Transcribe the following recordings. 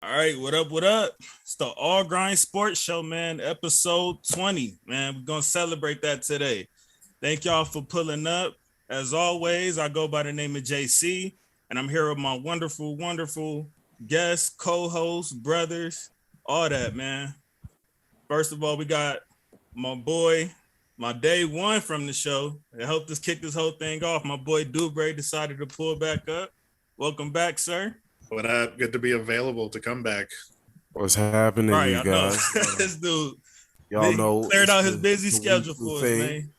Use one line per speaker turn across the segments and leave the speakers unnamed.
All right, what up, what up? It's the All Grind Sports Show, man, episode 20, man. We're going to celebrate that today. Thank y'all for pulling up. As always, I go by the name of JC, and I'm here with my wonderful, wonderful guests, co-hosts, brothers, all that, man. First of all, we got my boy, my day one from the show. It helped us kick this whole thing off. My boy DURANT decided to pull back up. Welcome back, sir.
What up? Good to be available to come back.
What's happening,
Right,
you guys?
This dude,
y'all know,
cleared out his busy schedule for us, man.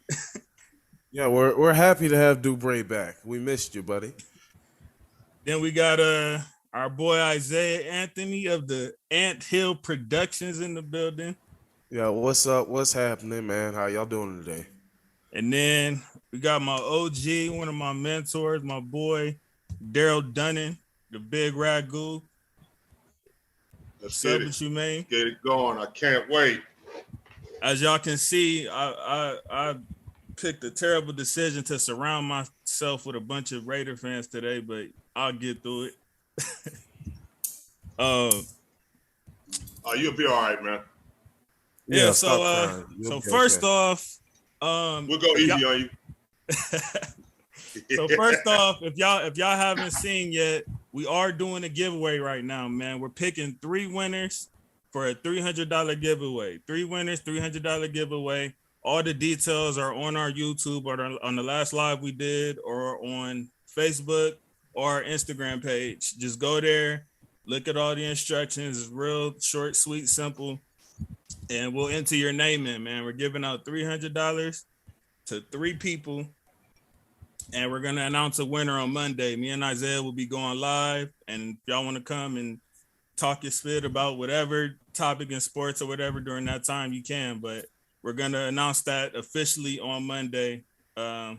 Yeah, we're happy to have DURANT back. We missed you, buddy.
Then we got our boy Isaiah Anthony of the Untitled Productions in the building.
Yeah, what's up? What's happening, man? How y'all doing today?
And then we got my OG, one of my mentors, my boy Daryl Dunning, the big ragu.
Let's
What's up
get
with
it.
you, man?
Get it going. I can't wait.
As y'all can see, I picked a terrible decision to surround myself with a bunch of Raider fans today, but I'll get through it.
Oh, you'll be all right, man.
Yeah, so first off,
We'll go easy on you.
So first off, if y'all haven't seen yet, we are doing a giveaway right now, man. We're picking 3 winners for a $300 giveaway. 3 winners, $300 giveaway. All the details are on our YouTube or on the last live we did, or on Facebook or our Instagram page. Just go there, look at all the instructions. It's real short, sweet, simple, and we'll enter your name in, man. We're giving out $300 to 3 people. And we're going to announce a winner on Monday. Me and Isaiah will be going live. And if y'all want to come and talk your spit about whatever topic in sports or whatever during that time, you can. But we're going to announce that officially on Monday to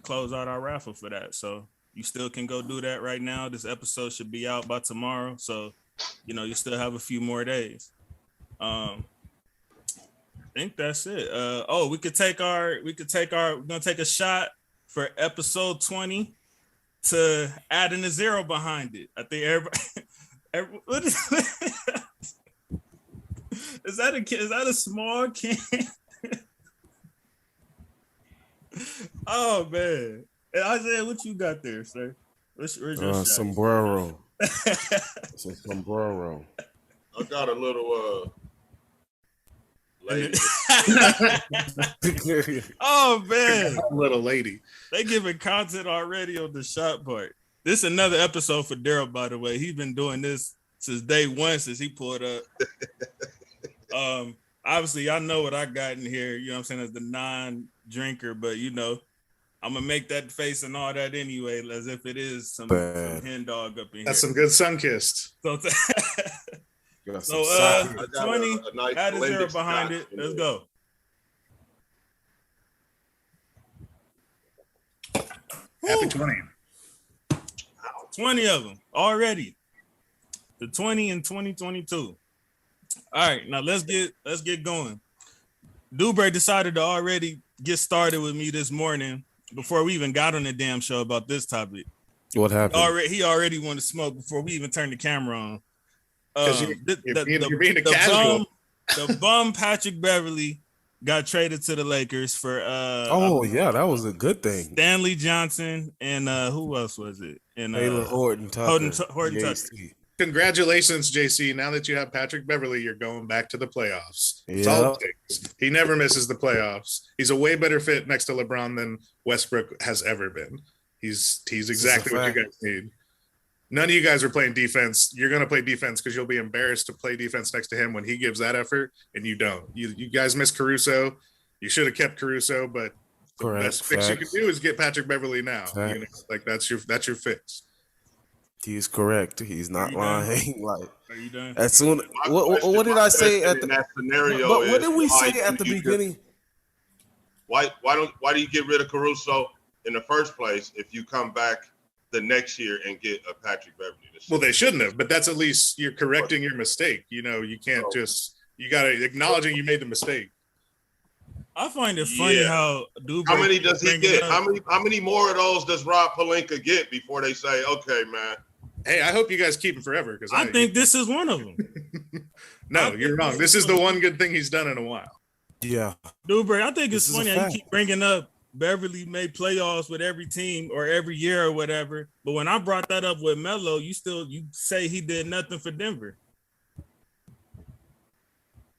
close out our raffle for that. So you still can go do that right now. This episode should be out by tomorrow. So, you still have a few more days. I think that's it. We're going to take a shot for episode 20 to adding a 0 behind it. I think everybody what is that? Is that a small can? Oh man. Hey, Isaiah, what you got there, sir? Where's your
sombrero. It's a sombrero.
I got a little lady.
Oh man,
A little lady.
they giving content already on the shot part. This is another episode for Daryl, by the way. He's been doing this since day one, since he pulled up. Obviously, I know what I got in here, you know what I'm saying, as the non-drinker, but I'm gonna make that face and all that anyway, as if it is some hen dog up in here.
That's some good sun-kissed.
So 20,
nice
add a 0
blended
behind
scotch
it.
in
Let's
there.
go.
Happy 20.
20 of them already. The 20 in 2022. All right, now let's get going. DURANT decided to already get started with me this morning before we even got on the damn show about this topic.
What happened?
He already wanted to smoke before we even turned the camera on.
You're being a casual.
The bum Patrick Beverly got traded to the Lakers for
that was a good thing.
Stanley Johnson and who else was it? And
Taylor Horton Tucker.
Horton Tucker.
Congratulations, JC. Now that you have Patrick Beverly, you're going back to the playoffs. It's all it takes. He never misses the playoffs. He's a way better fit next to LeBron than Westbrook has ever been. He's exactly what you guys need. None of you guys are playing defense. You're going to play defense because you'll be embarrassed to play defense next to him when he gives that effort, and you don't. You guys miss Caruso. You should have kept Caruso, but the best fix you can do is get Patrick Beverly now. That's your fix.
He's correct. He's not lying. Like,
are you done?
As soon, what did I say at the
that scenario?
But what did we say at the beginning?
Why do you get rid of Caruso in the first place if you come back the next year and get a Patrick Beverly?
Well, they shouldn't have, but that's at least you're correcting your mistake. You can't you got to acknowledging you made the mistake.
I find it funny how DURANT.
How many does he get? How many more of those does Rob Pelinka get before they say, okay, man,
Hey, I hope you guys keep him forever because
I think this is one of them.
No, you're wrong. This is the one good thing he's done in a while.
Yeah.
Dude, bro, I think it's
This is
funny
a
how you
fact.
keep bringing up Beverly made playoffs with every team or every year or whatever. But when I brought that up with Melo, you say he did nothing for Denver.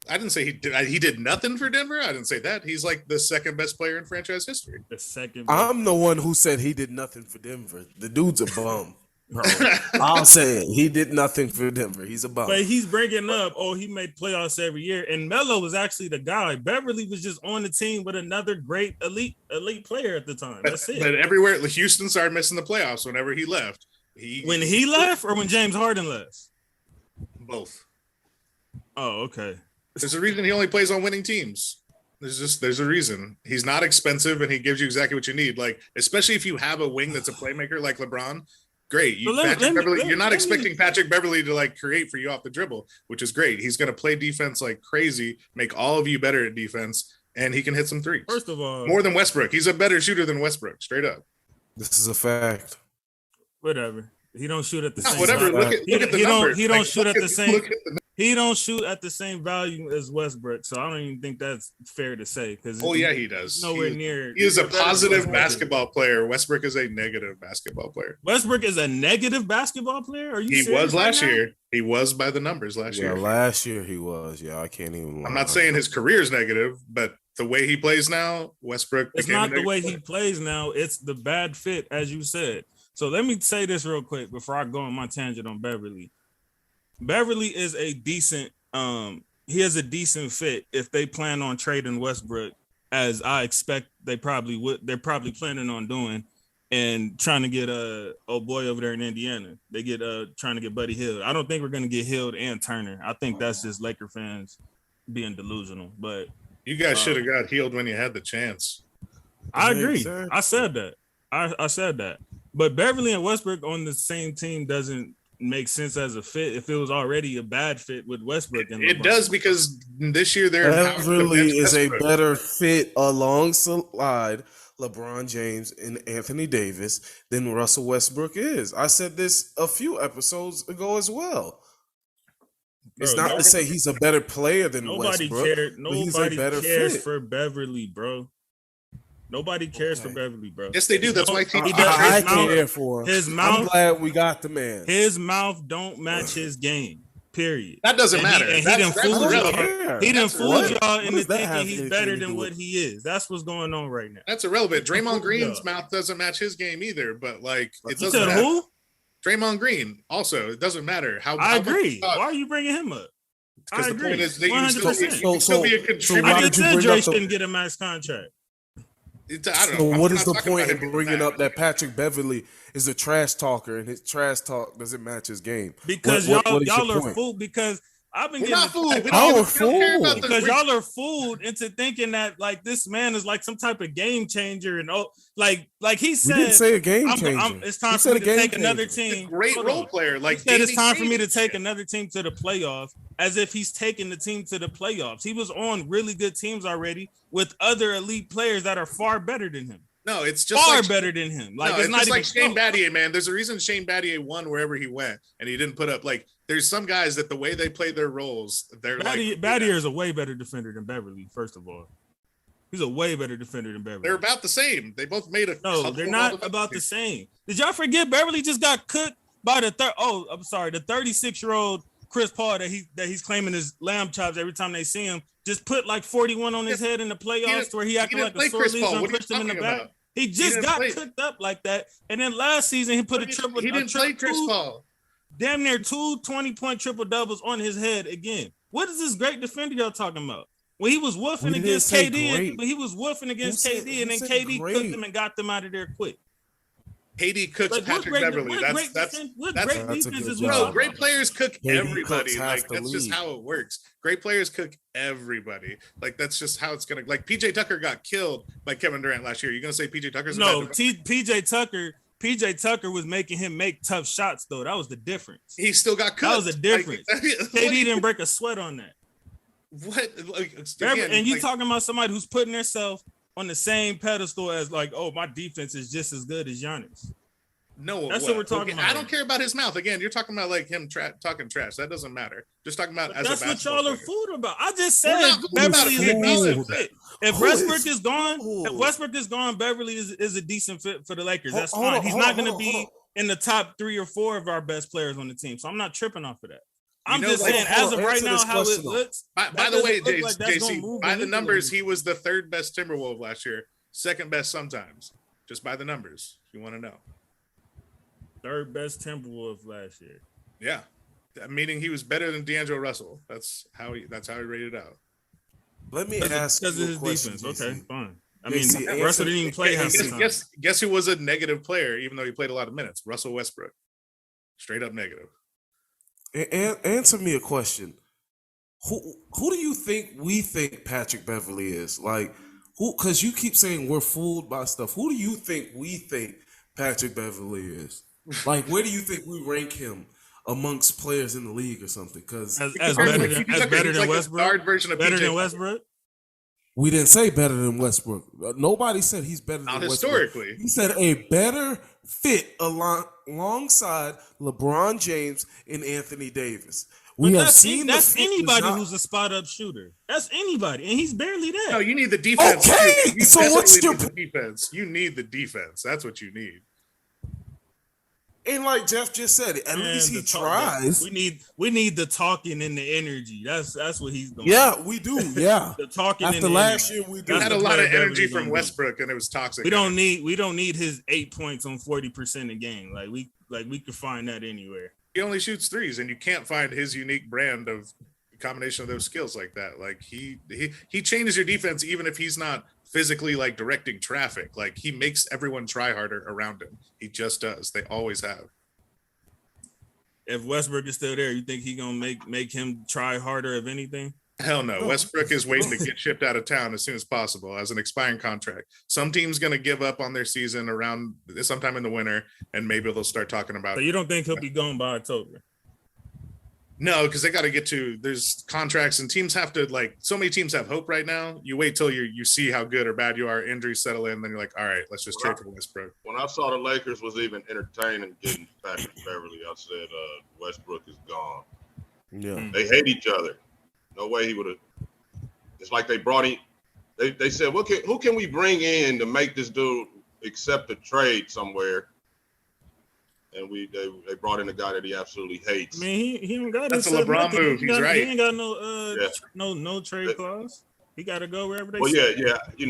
I didn't say he did nothing for Denver. I didn't say that. He's like the second best player in franchise history.
The second.
I'm the one who said he did nothing for Denver. The dude's a bum. Bro. I'll say it. He did nothing for Denver. He's a bum.
But he's bringing up, he made playoffs every year. And Melo was actually the guy. Beverly was just on the team with another great elite player at the time. That's it.
But everywhere, Houston started missing the playoffs whenever he left.
When he left or when James Harden left?
Both.
Oh, okay.
There's a reason he only plays on winning teams. There's a reason. He's not expensive and he gives you exactly what you need. Like, especially if you have a wing that's a playmaker like LeBron. Great. You're not expecting Patrick Beverly to like create for you off the dribble, which is great. He's going to play defense like crazy, make all of you better at defense, and he can hit some threes.
First of all,
more than Westbrook. He's a better shooter than Westbrook, straight up.
This is a fact.
Whatever. He don't shoot at the same.
Whatever. Look at the numbers.
He don't shoot at the same. He don't shoot at the same value as Westbrook, so I don't even think that's fair to say. Because
he does.
Nowhere near.
He is a positive basketball player. Westbrook is a negative basketball player.
Westbrook is a negative basketball player. Are you?
He was last year. He was by the numbers last year.
Last year he was. Yeah, I can't even lie.
I'm not saying his career is negative, but the way he plays now, Westbrook.
It's not the way he plays now. It's the bad fit, as you said. So let me say this real quick before I go on my tangent on Beverly. Beverly is a decent, he has a decent fit if they plan on trading Westbrook, as I expect they probably would. They're probably planning on doing, and trying to get old boy over there in Indiana. They get trying to get Buddy Hield. I don't think we're gonna get Hield and Turner. I think that's just Laker fans being delusional. But
you guys should have got Hield when you had the chance.
I agree. I said that. I said that. But Beverly and Westbrook on the same team doesn't make sense as a fit if it was already a bad fit with Westbrook. And
it does, because this year
Beverly is a better fit alongside LeBron James and Anthony Davis than Russell Westbrook is. I said this a few episodes ago as well. It's not to say he's a better player than Westbrook.
Nobody cares for Beverly, bro. Nobody cares for Beverly, bro.
Yes, they do. That's why
I care for him.
His mouth.
I'm glad we got the man.
His mouth don't match his game. Period.
That doesn't matter.
He done fooled y'all. He done fooled y'all into
that
thinking he's better than what he is. That's what's going on right now.
That's irrelevant. Draymond Green's mouth doesn't match his game either. But like, it doesn't
said
matter.
Who?
Draymond Green. Also, it doesn't matter how.
I agree. Why are you bringing him up?
Because the point is that you
100%.
can still be a contributor.
I just said Dre shouldn't get a max contract.
I don't know.
So what is the point in bringing up that Patrick Beverly is a trash talker and his trash talk doesn't match his game?
Because y'all are fooled. Because I've been getting
fooled.
Because y'all are fooled into thinking that like this man is like some type of game changer and like he said.
We didn't say a game changer.
It's time for me to take another team.
Great role player. Like
he said, it's time for me to take another team to the playoffs. As if he's taking the team to the playoffs. He was on really good teams already with other elite players that are far better than him.
No, it's just
far better than him. Like,
it's not just like Shane Battier, man. There's a reason Shane Battier won wherever he went, and he didn't put up like. There's some guys that the way they play their roles, they're
Battier is a way better defender than Beverly. First of all, he's a way better defender than Beverly.
They're about the same. They both made a.
No, they're not about the same. Did y'all forget Beverly just got cooked by the 36-year-old Chris Paul that he's claiming his lamb chops every time they see him. Just put like 41 on his head in the playoffs where he acted like a sore loser and pushed him in the back. He just got cooked up like that. And then last season he put a triple.
He didn't play Chris Paul.
Damn near 2 20-point triple doubles on his head again. What is this great defender y'all talking about? Well, he was woofing against KD, but he was woofing against KD, and then KD cooked them and got them out of there quick.
KD cooks Patrick Beverly. Great players cook everybody. Like that's just how it works. Great players cook everybody. Like that's just how it's gonna. Like PJ Tucker got killed by Kevin Durant last year. You gonna say PJ Tucker's
PJ Tucker was making him make tough shots though. That was the difference.
He still got cooked.
That was the difference. KD didn't break a sweat on that.
What?
And you talking about somebody who's putting themselves on the same pedestal as like, oh, my defense is just as good as Giannis.
No,
That's what we're talking about.
I don't care about his mouth. Again, you're talking about like him talking trash. That doesn't matter. Just talking about as
that's
a
what y'all
basketball
are
player.
fooled about. I just said
We're not
Beverly is a decent fit. If
Who
Westbrook
is
is gone,
fooled?
if Westbrook is gone, Beverly is a decent fit for the Lakers. That's
Hold
fine.
on,
He's
hold
not
on,
going to
hold
be
on.
in the top 3 or 4 of our best players on the team. So I'm not tripping off of that. I'm
know,
just
like,
saying,
hold
as
on,
of right
answer
now,
this
how it
question, though.
looks.
By the way,
JC,
JC, by the numbers, he was the 3rd best Timberwolf last year, 2nd best sometimes. Just by the numbers, if you want to know.
3rd best Timberwolf last year.
Yeah, meaning he was better than D'Angelo Russell. That's how he rated out.
Let me ask
Because
you
of
a
his
question,
defense.
JC.
Okay, fine. I
JC,
mean,
answer-
Russell didn't even play half the time.
Guess who was a negative player, even though he played a lot of minutes? Russell Westbrook. Straight up negative.
Answer me a question. Who do you think we think Patrick Beverly is? Like, who? Because you keep saying we're fooled by stuff. Who do you think we think Patrick Beverly is? Like, where do you think we rank him amongst players in the league or something? Because
As better than Westbrook.
Guard version of
Better
PJ
than Westbrook.
we didn't say better than Westbrook. Nobody said he's better than
Not
Westbrook.
historically.
He said a better fit alongside LeBron James and Anthony Davis. We
But
have seen
that's
the fit
anybody
does not-
who's a spot up shooter. That's anybody, and he's barely that.
No, you need the defense.
Okay,
You
so what's
desperately
your-
need the defense? You need the defense. That's what you need.
And like Jeff just said, at
Man,
least he
the talk-
tries.
We need the talking and the energy. That's what he's doing.
Yeah, we do. Yeah.
The talking
After
and the
last
energy.
year, we
You
did.
had
the
a lot
player
of energy
Beverly
from
gonna
Westbrook, and it was toxic.
We don't need his 8 points on 40% a game. Like we could find that anywhere.
He only shoots threes, and you can't find his unique brand of combination of those skills like that. Like he changes your defense even if he's not physically like directing traffic. Like he makes everyone try harder around him. He just does. They always have.
If Westbrook is still there, you think he gonna make him try harder if anything?
Hell no. Westbrook is waiting to get shipped out of town as soon as possible as an expiring contract. Some team's going to give up on their season around sometime in the winter, and maybe they'll start talking about
So you don't think he'll be gone by October?
No, because they got to get to there's contracts and teams have to like so many teams have hope right now. You wait till you see how good or bad you are, injuries settle in, then you're like, all right, let's just trade for Westbrook.
When I saw the Lakers was even entertaining getting Patrick Beverly, I said Westbrook is gone.
Yeah.
They hate each other. No way he would have. It's like they brought him. They said, who can we bring in to make this dude accept a trade somewhere? And they brought in a guy that he absolutely hates.
I mean, he don't got.
That's a LeBron move. He's right.
He ain't got no trade clause. He got to go wherever they.
Well,
say.
yeah, I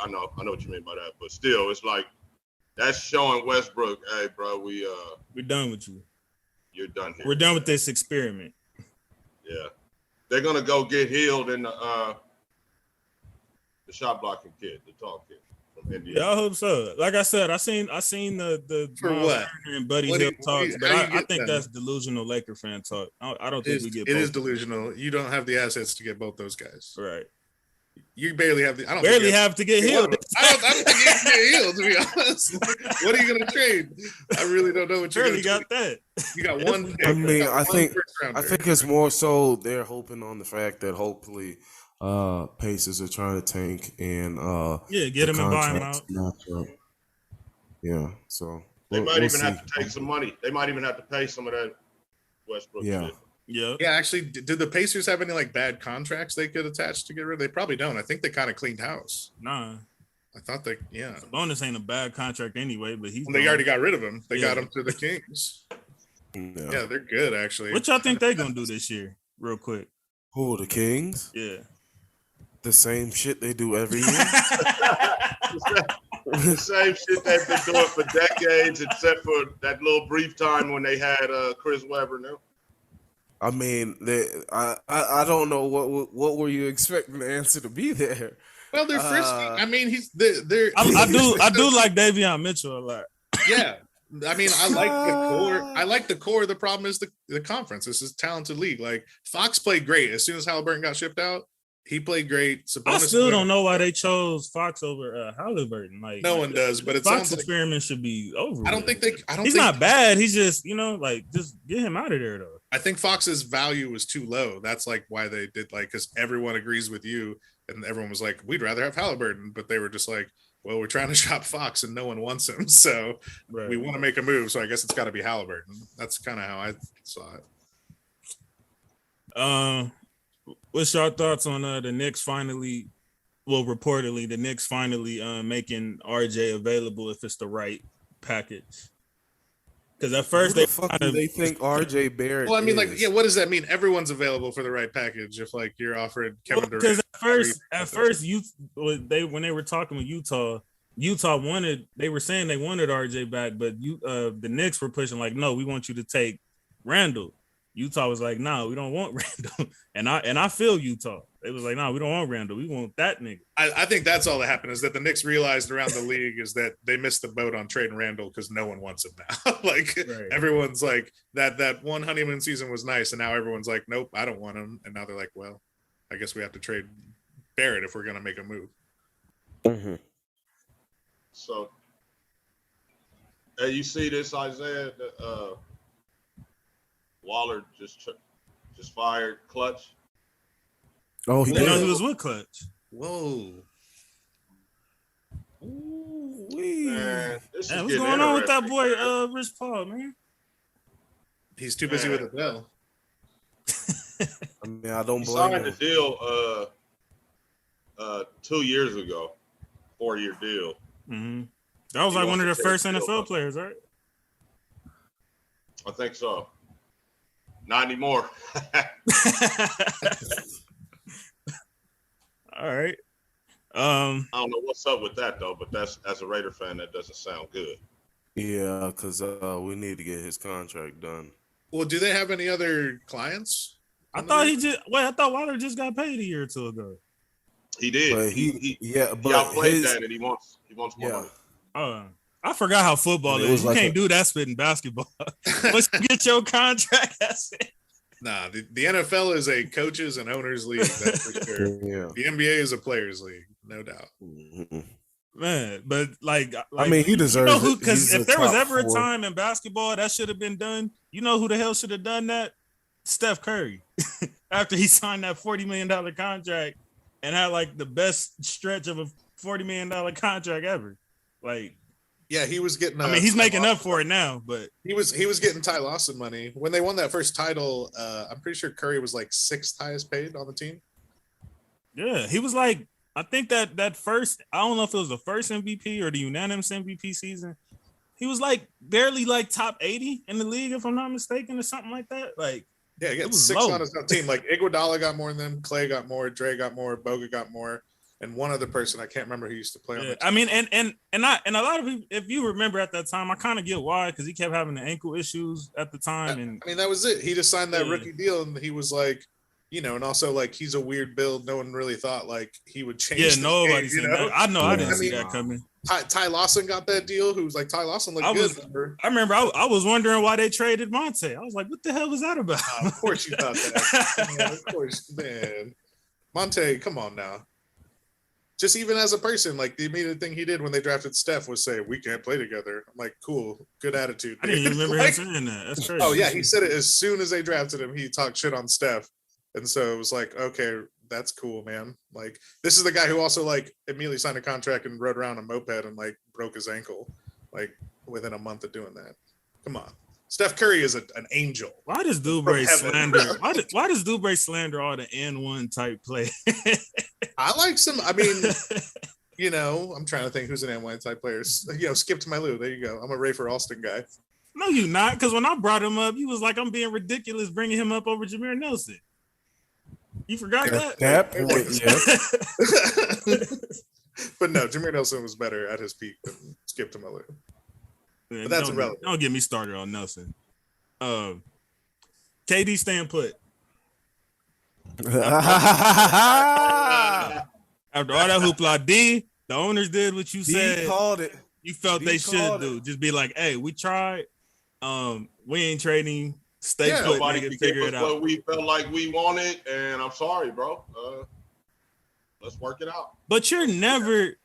know what you mean by that. But still, it's like that's showing Westbrook, hey, bro, we're
done with you.
You're done here.
We're done with this experiment.
Yeah, they're gonna go get healed in the shot blocking kid, the tall kid from India.
Yeah, I hope so. Like I said, I seen the
For
Miles
what?
Turner and Buddy
What
Hill
do you-
talks, but
how you
I
get
think
that?
that's delusional Laker fan talk. I don't think we get
It is
both.
delusional. You don't have the assets to get both those guys.
Right.
You barely have the. I don't
Barely
think you
have to get healed.
I don't think you can get healed, to be honest. What are you going to trade? I really don't know what you're
Barely
going to
got that.
You got one pick.
I mean,
You got
I
one
think
first-rounder.
it's more so they're hoping on the fact that hopefully Pacers are trying to tank and
Get him and buy him
contracts
out.
match up. Yeah, so
They might
we'll
even
see.
have to take some money. They might even have to pay some of that Westbrook
Yeah.
shit.
Yeah.
Yeah, actually, did the Pacers have any like bad contracts they could attach to get rid of? They probably don't. I think they kind of cleaned house.
Nah.
I thought they, yeah.
Bonus ain't a bad contract anyway, but he's.
Well, they
gone.
already got rid of him. They
Yeah.
got him to the Kings.
Yeah.
Yeah, they're good actually.
What y'all think they gonna do this year? Real quick.
Who, the Kings?
Yeah.
The same shit they do every year.
The same shit they've been doing for decades, except for that little brief time when they had Chris Webber now.
I mean, I don't know what were you expecting the answer to be there.
Well, they're frisky. I mean, they're.
I do like Davion Mitchell a lot.
Yeah. I mean, I like the core. I like the core. The problem is the conference. This is a talented league. Like Fox played great. As soon as Halliburton got shipped out, he played great.
I
Sabonis
still don't know why they chose Fox over Halliburton. Like
No one does, but it
Fox
sounds like
experiment should be over.
I don't
with.
think they. I don't.
He's
think,
not bad. He's just just get him out of there though.
I think Fox's value was too low. That's like why they did because everyone agrees with you, and everyone was like, we'd rather have Halliburton, but they were just like, well, we're trying to shop Fox and no one wants him, so we want to make a move. So I guess it's got to be Halliburton. That's kind of how I saw it.
What's your thoughts on the Knicks finally? Well, reportedly, the Knicks finally making RJ available if it's the right package. Because at first
they think RJ Barrett.
Well, I mean, what does that mean? Everyone's available for the right package if you're offered Kevin Durant.
Because at first, when they were talking with Utah wanted. They were saying they wanted RJ back, but the Knicks were pushing no, we want you to take Randall. Utah was like, no, we don't want Randall, and I feel Utah. They was like, no, we don't want Randall. We want that nigga.
I think that's all that happened is that the Knicks realized around the league is that they missed the boat on trading Randall because no one wants him now. Everyone's like that one honeymoon season was nice, and now everyone's like, nope, I don't want him. And now they're like, well, I guess we have to trade Barrett if we're gonna make a move.
Mm-hmm.
So, you see this, Isaiah? Waller just fired Clutch.
Oh,
he was with Clutch.
Whoa.
Man, what's going on with that boy, Rich Paul, man?
He's too busy with Adele.
I mean, I don't
he
blame
signed
him.
the deal 2 years ago, 4-year deal.
Mm-hmm. That was one of their first NFL players, right?
I think so. Not anymore.
All right.
I don't know what's up with that though, but that's as a Raider fan, that doesn't sound good.
Yeah, because we need to get his contract done.
Well, do they have any other clients?
I thought Waller just got paid a year or two ago.
He did.
But he
outplayed that, and he wants more money.
I forgot how football is. You can't do that spit in basketball. Once you get your contract, that's it.
Nah, the NFL is a coaches and owners league, that's for sure.
Yeah.
The NBA is a players league, no doubt.
Mm-hmm.
Man, but
I mean, he deserves it.
Because if there was ever a time in basketball that should have been done, you know who the hell should have done that? Steph Curry. After he signed that $40 million contract and had the best stretch of a $40 million contract ever.
Yeah, he was getting.
He's making up for it now, but
he was getting Ty Lawson money when they won that first title. I'm pretty sure Curry was sixth highest paid on the team.
Yeah, he was I think that first. I don't know if it was the first MVP or the unanimous MVP season. He was barely top 80 in the league, if I'm not mistaken, or something like that.
Yeah, he got 6 on his own team. Iguodala got more than them, Clay got more, Dre got more, Boga got more. And one other person, I can't remember who used to play on the team.
I mean, and a lot of people, if you remember at that time, I kind of get why, because he kept having the ankle issues at the time. And
I mean, that was it. He just signed that rookie deal, and he was and also he's a weird build. No one really thought he would change.
Yeah, nobody said that. I know, I didn't see that coming.
Ty Lawson got that deal. Who was Ty Lawson looked good.
I remember I was wondering why they traded Monte. I was like, what the hell was that about?
Of course you thought that. Yeah, of course, man. Monte, come on now. Just even as a person, the immediate thing he did when they drafted Steph was say, we can't play together. I'm like, cool, good attitude.
I didn't even remember him saying that. That's crazy.
Oh, yeah, he said it as soon as they drafted him. He talked shit on Steph. And so it was okay, that's cool, man. This is the guy who also, immediately signed a contract and rode around a moped and, broke his ankle, within a month of doing that. Come on. Steph Curry is an angel.
Why does Dubray slander? Why does Dubray slander all the N1 type play?
I like some. I mean, I'm trying to think who's an N1 type player. Skip to my Lou. There you go. I'm a Rafer Alston guy.
No, you not. Because when I brought him up, he was like, "I'm being ridiculous bringing him up over Jameer Nelson." You forgot that?
But no, Jameer Nelson was better at his peak than Skip to my Lou.
Man,
but that's irrelevant.
Don't get me started on Nelson. KD staying put. After all that hoopla, the owners did what you said.
Called it.
You felt they should do. Just be like, hey, we tried. We ain't trading. Stay put.
Nobody can figure it out. What we felt like we wanted, and I'm sorry, bro. Let's work it out.
But you're never,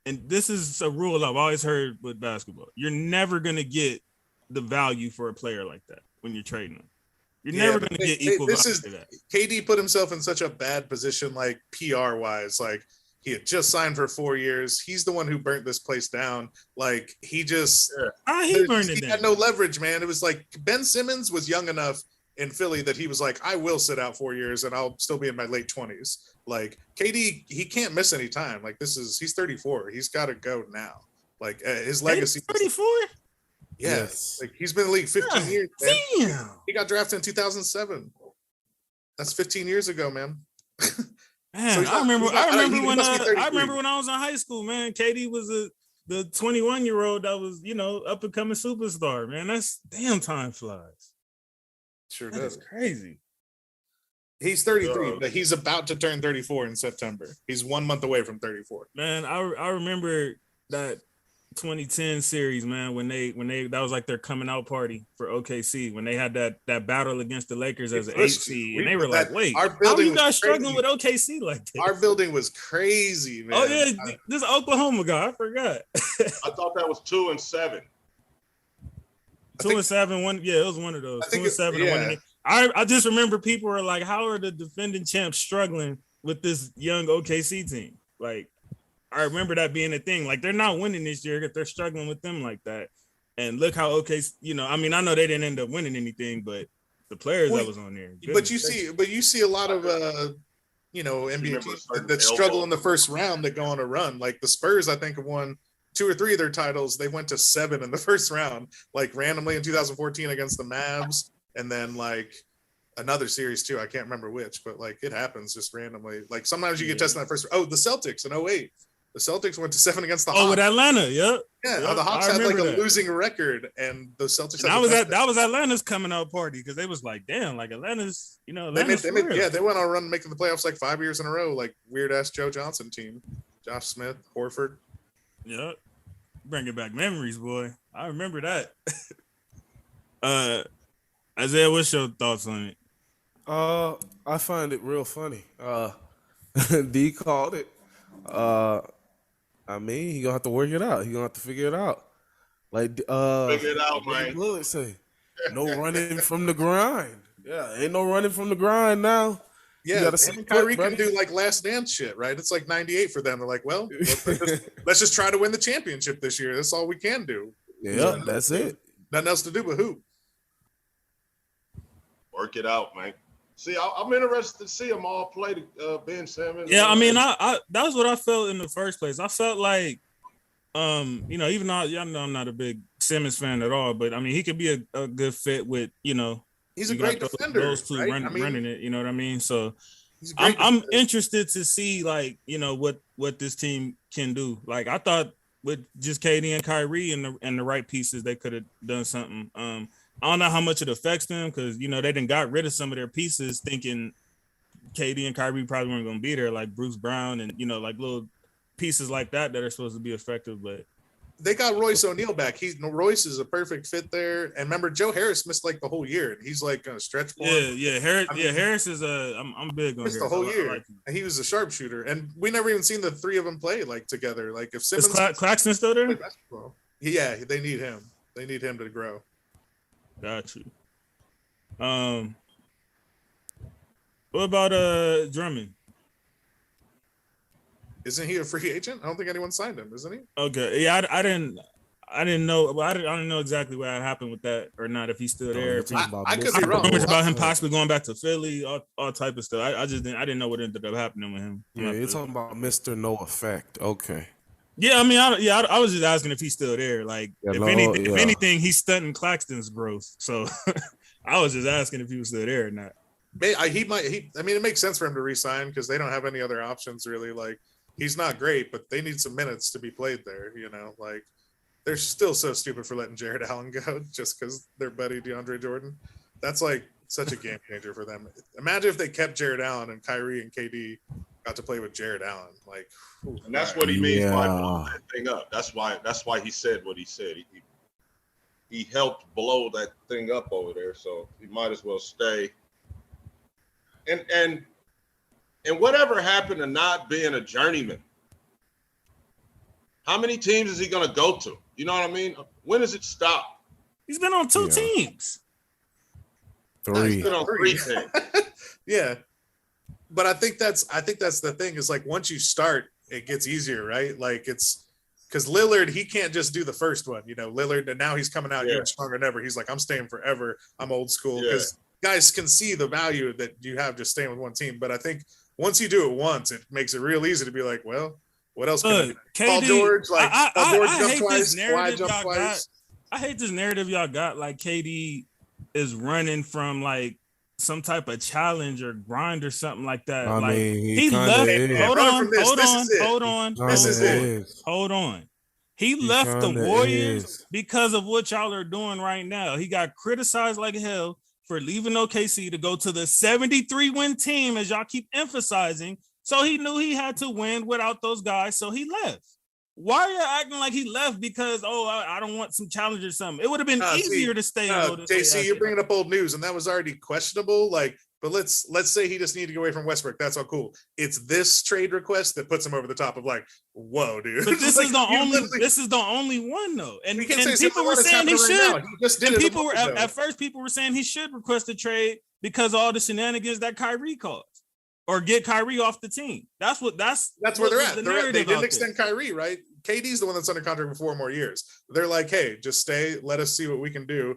and this is a rule I've always heard with basketball. You're never gonna get the value for a player like that when you're trading them. You're never gonna get equal value to that.
KD put himself in such a bad position, PR wise. He had just signed for 4 years. He's the one who burnt this place down. Like he just,
he burned it
he
down.
had no leverage, man. It was like Ben Simmons was young enough in Philly that he was like, I will sit out 4 years and I'll still be in my late 20s. Like KD, he can't miss any time. Like he's 34. He's got to go now. Like his legacy.
34.
Yes. Like he's been in the league 15 years. Man.
Damn.
He got drafted in 2007. That's 15 years ago, man.
Man,
So
I remember when I was in high school, man. KD was the 21-year-old that was, up and coming superstar, man. That's damn time flies.
Sure
That
does.
is crazy.
He's 33, but he's about to turn 34 in September. He's 1 month away from 34.
Man, I remember that 2010 series, man, when they that was like their coming out party for OKC when they had that battle against the Lakers as an 8 seed, and they were like, "Wait, how are you guys struggling with OKC like this?"
Our building was crazy, man.
Oh yeah, this Oklahoma guy, I forgot.
I thought that was 2 and 7.
2 and 7, one. Yeah, it was one of those. 2 and 7.
Yeah.
I just remember people were like, "How are the defending champs struggling with this young OKC team?" Like, I remember that being a thing. Like, they're not winning this year if they're struggling with them like that. And look how OKC, I know they didn't end up winning anything, but the players that was on there.
But you see a lot of NBA teams that struggle in the first round that go on a run. Like the Spurs, I think, have won 2 or 3 of their titles. They went to 7 in the first round, like randomly in 2014 against the Mavs, and then like another series too. I can't remember which, but like it happens just randomly. Like sometimes you get tested in that first. Oh, the Celtics in 2008. The Celtics went to 7 against the Hawks.
Oh, with Atlanta, yep.
Yeah,
yep.
The Hawks had like a losing record, and the Celtics.
That was Atlanta's coming out party because they was like, damn, like Atlanta's, Atlanta's
they went on a run making the playoffs like 5 years in a row, like weird ass Joe Johnson team, Josh Smith, Horford.
Yep, bringing back memories, boy. I remember that. Isaiah, what's your thoughts on it?
I find it real funny. D called it. I mean, he gonna have to work it out. He gonna have to figure it out. Like,
figure it out, man.
Bullet say, no running from the grind. Yeah, ain't no running from the grind now.
Yeah, Kyrie can do like last dance shit, right? It's like 98 for them. They're like, well, let's just try to win the championship this year. That's all we can do.
Yeah, that's it.
Nothing else to do but hoop.
Work it out, man. See, I'm interested to see them all play Ben Simmons.
Yeah, I mean, I that was what I felt in the first place. I felt like, even though y'all know I'm not a big Simmons fan at all, but I mean, he could be a good fit with,
he's a great defender.
Those two
right?
running it, you know what I mean? So I'm interested to see like, what this team can do. Like I thought with just KD and Kyrie and the right pieces, they could have done something. I don't know how much it affects them because, they done got rid of some of their pieces thinking KD and Kyrie probably weren't going to be there, like Bruce Brown and, like little pieces like that are supposed to be effective. But
they got Royce O'Neal back. Royce is a perfect fit there. And remember, Joe Harris missed like the whole year. And he's like going to stretch for him.
Yeah. Harris is I'm big on Harris.
The whole year. And he was a sharpshooter. And we never even seen the three of them play like together. Like if Simmons.
Is Claxton still there?
Yeah, they need him. They need him to grow.
Got you. What about Drummond?
Isn't he a free agent? I don't think anyone signed him, isn't he?
Okay. Yeah, I didn't know. Well, I don't know exactly what happened with that or not. If he's still there.
I could be wrong.
Rumors about him possibly going back to Philly, all type of stuff. I didn't know what ended up happening with him.
Yeah, you're talking about Mr. No Effect. Okay.
Yeah, I mean, I was just asking if he's still there. Like, if anything, he's stunting Claxton's growth. So I was just asking if he was still there or not.
It makes sense for him to resign because they don't have any other options really. Like, he's not great, but they need some minutes to be played there. Like they're still so stupid for letting Jared Allen go just because their buddy DeAndre Jordan. That's like such a game changer for them. Imagine if they kept Jared Allen and Kyrie and KD got to play with Jared Allen. Like,
and that's what he means by blowing that thing up. That's why he said what he said. He helped blow that thing up over there, so he might as well stay. And whatever happened to not being a journeyman? How many teams is he going to go to? You know what I mean? When does it stop?
He's been on 2 teams.
3.
He's been on 3 teams.
Yeah. But I think that's the thing is like once you start, it gets easier, right? Like it's because Lillard, he can't just do the first one, Lillard, and now he's coming out even stronger than ever. He's like, I'm staying forever. I'm old school because guys can see the value that you have just staying with one team. But I think once you do it once, it makes it real easy to be like, well, what else can I do? Paul George, like Paul George jumped twice, Kawhi jumped twice.
I hate this narrative y'all got. Like KD is running from like some type of challenge or grind or something like that.
I
like
mean,
he left. Hold on. He left the Warriors because of what y'all are doing right now. He got criticized like hell for leaving OKC to go to the 73-win team, as y'all keep emphasizing. So he knew he had to win without those guys, so he left. Why are you acting like he left because, I don't want some challenge or something? It would have been easier to stay.
JC, you're bringing up old news, and that was already questionable. But let's say he just needed to get away from Westbrook. That's all cool. It's this trade request that puts him over the top of like, whoa, dude.
But this is the only one though. And people were saying he should. He just did it. At first, people were saying he should request a trade because of all the shenanigans that Kyrie caused. Or get Kyrie off the team. That's where they're at. They didn't extend Kyrie, right? KD's the one that's under contract for 4 more years. They're like, hey, just stay. Let us see what we can do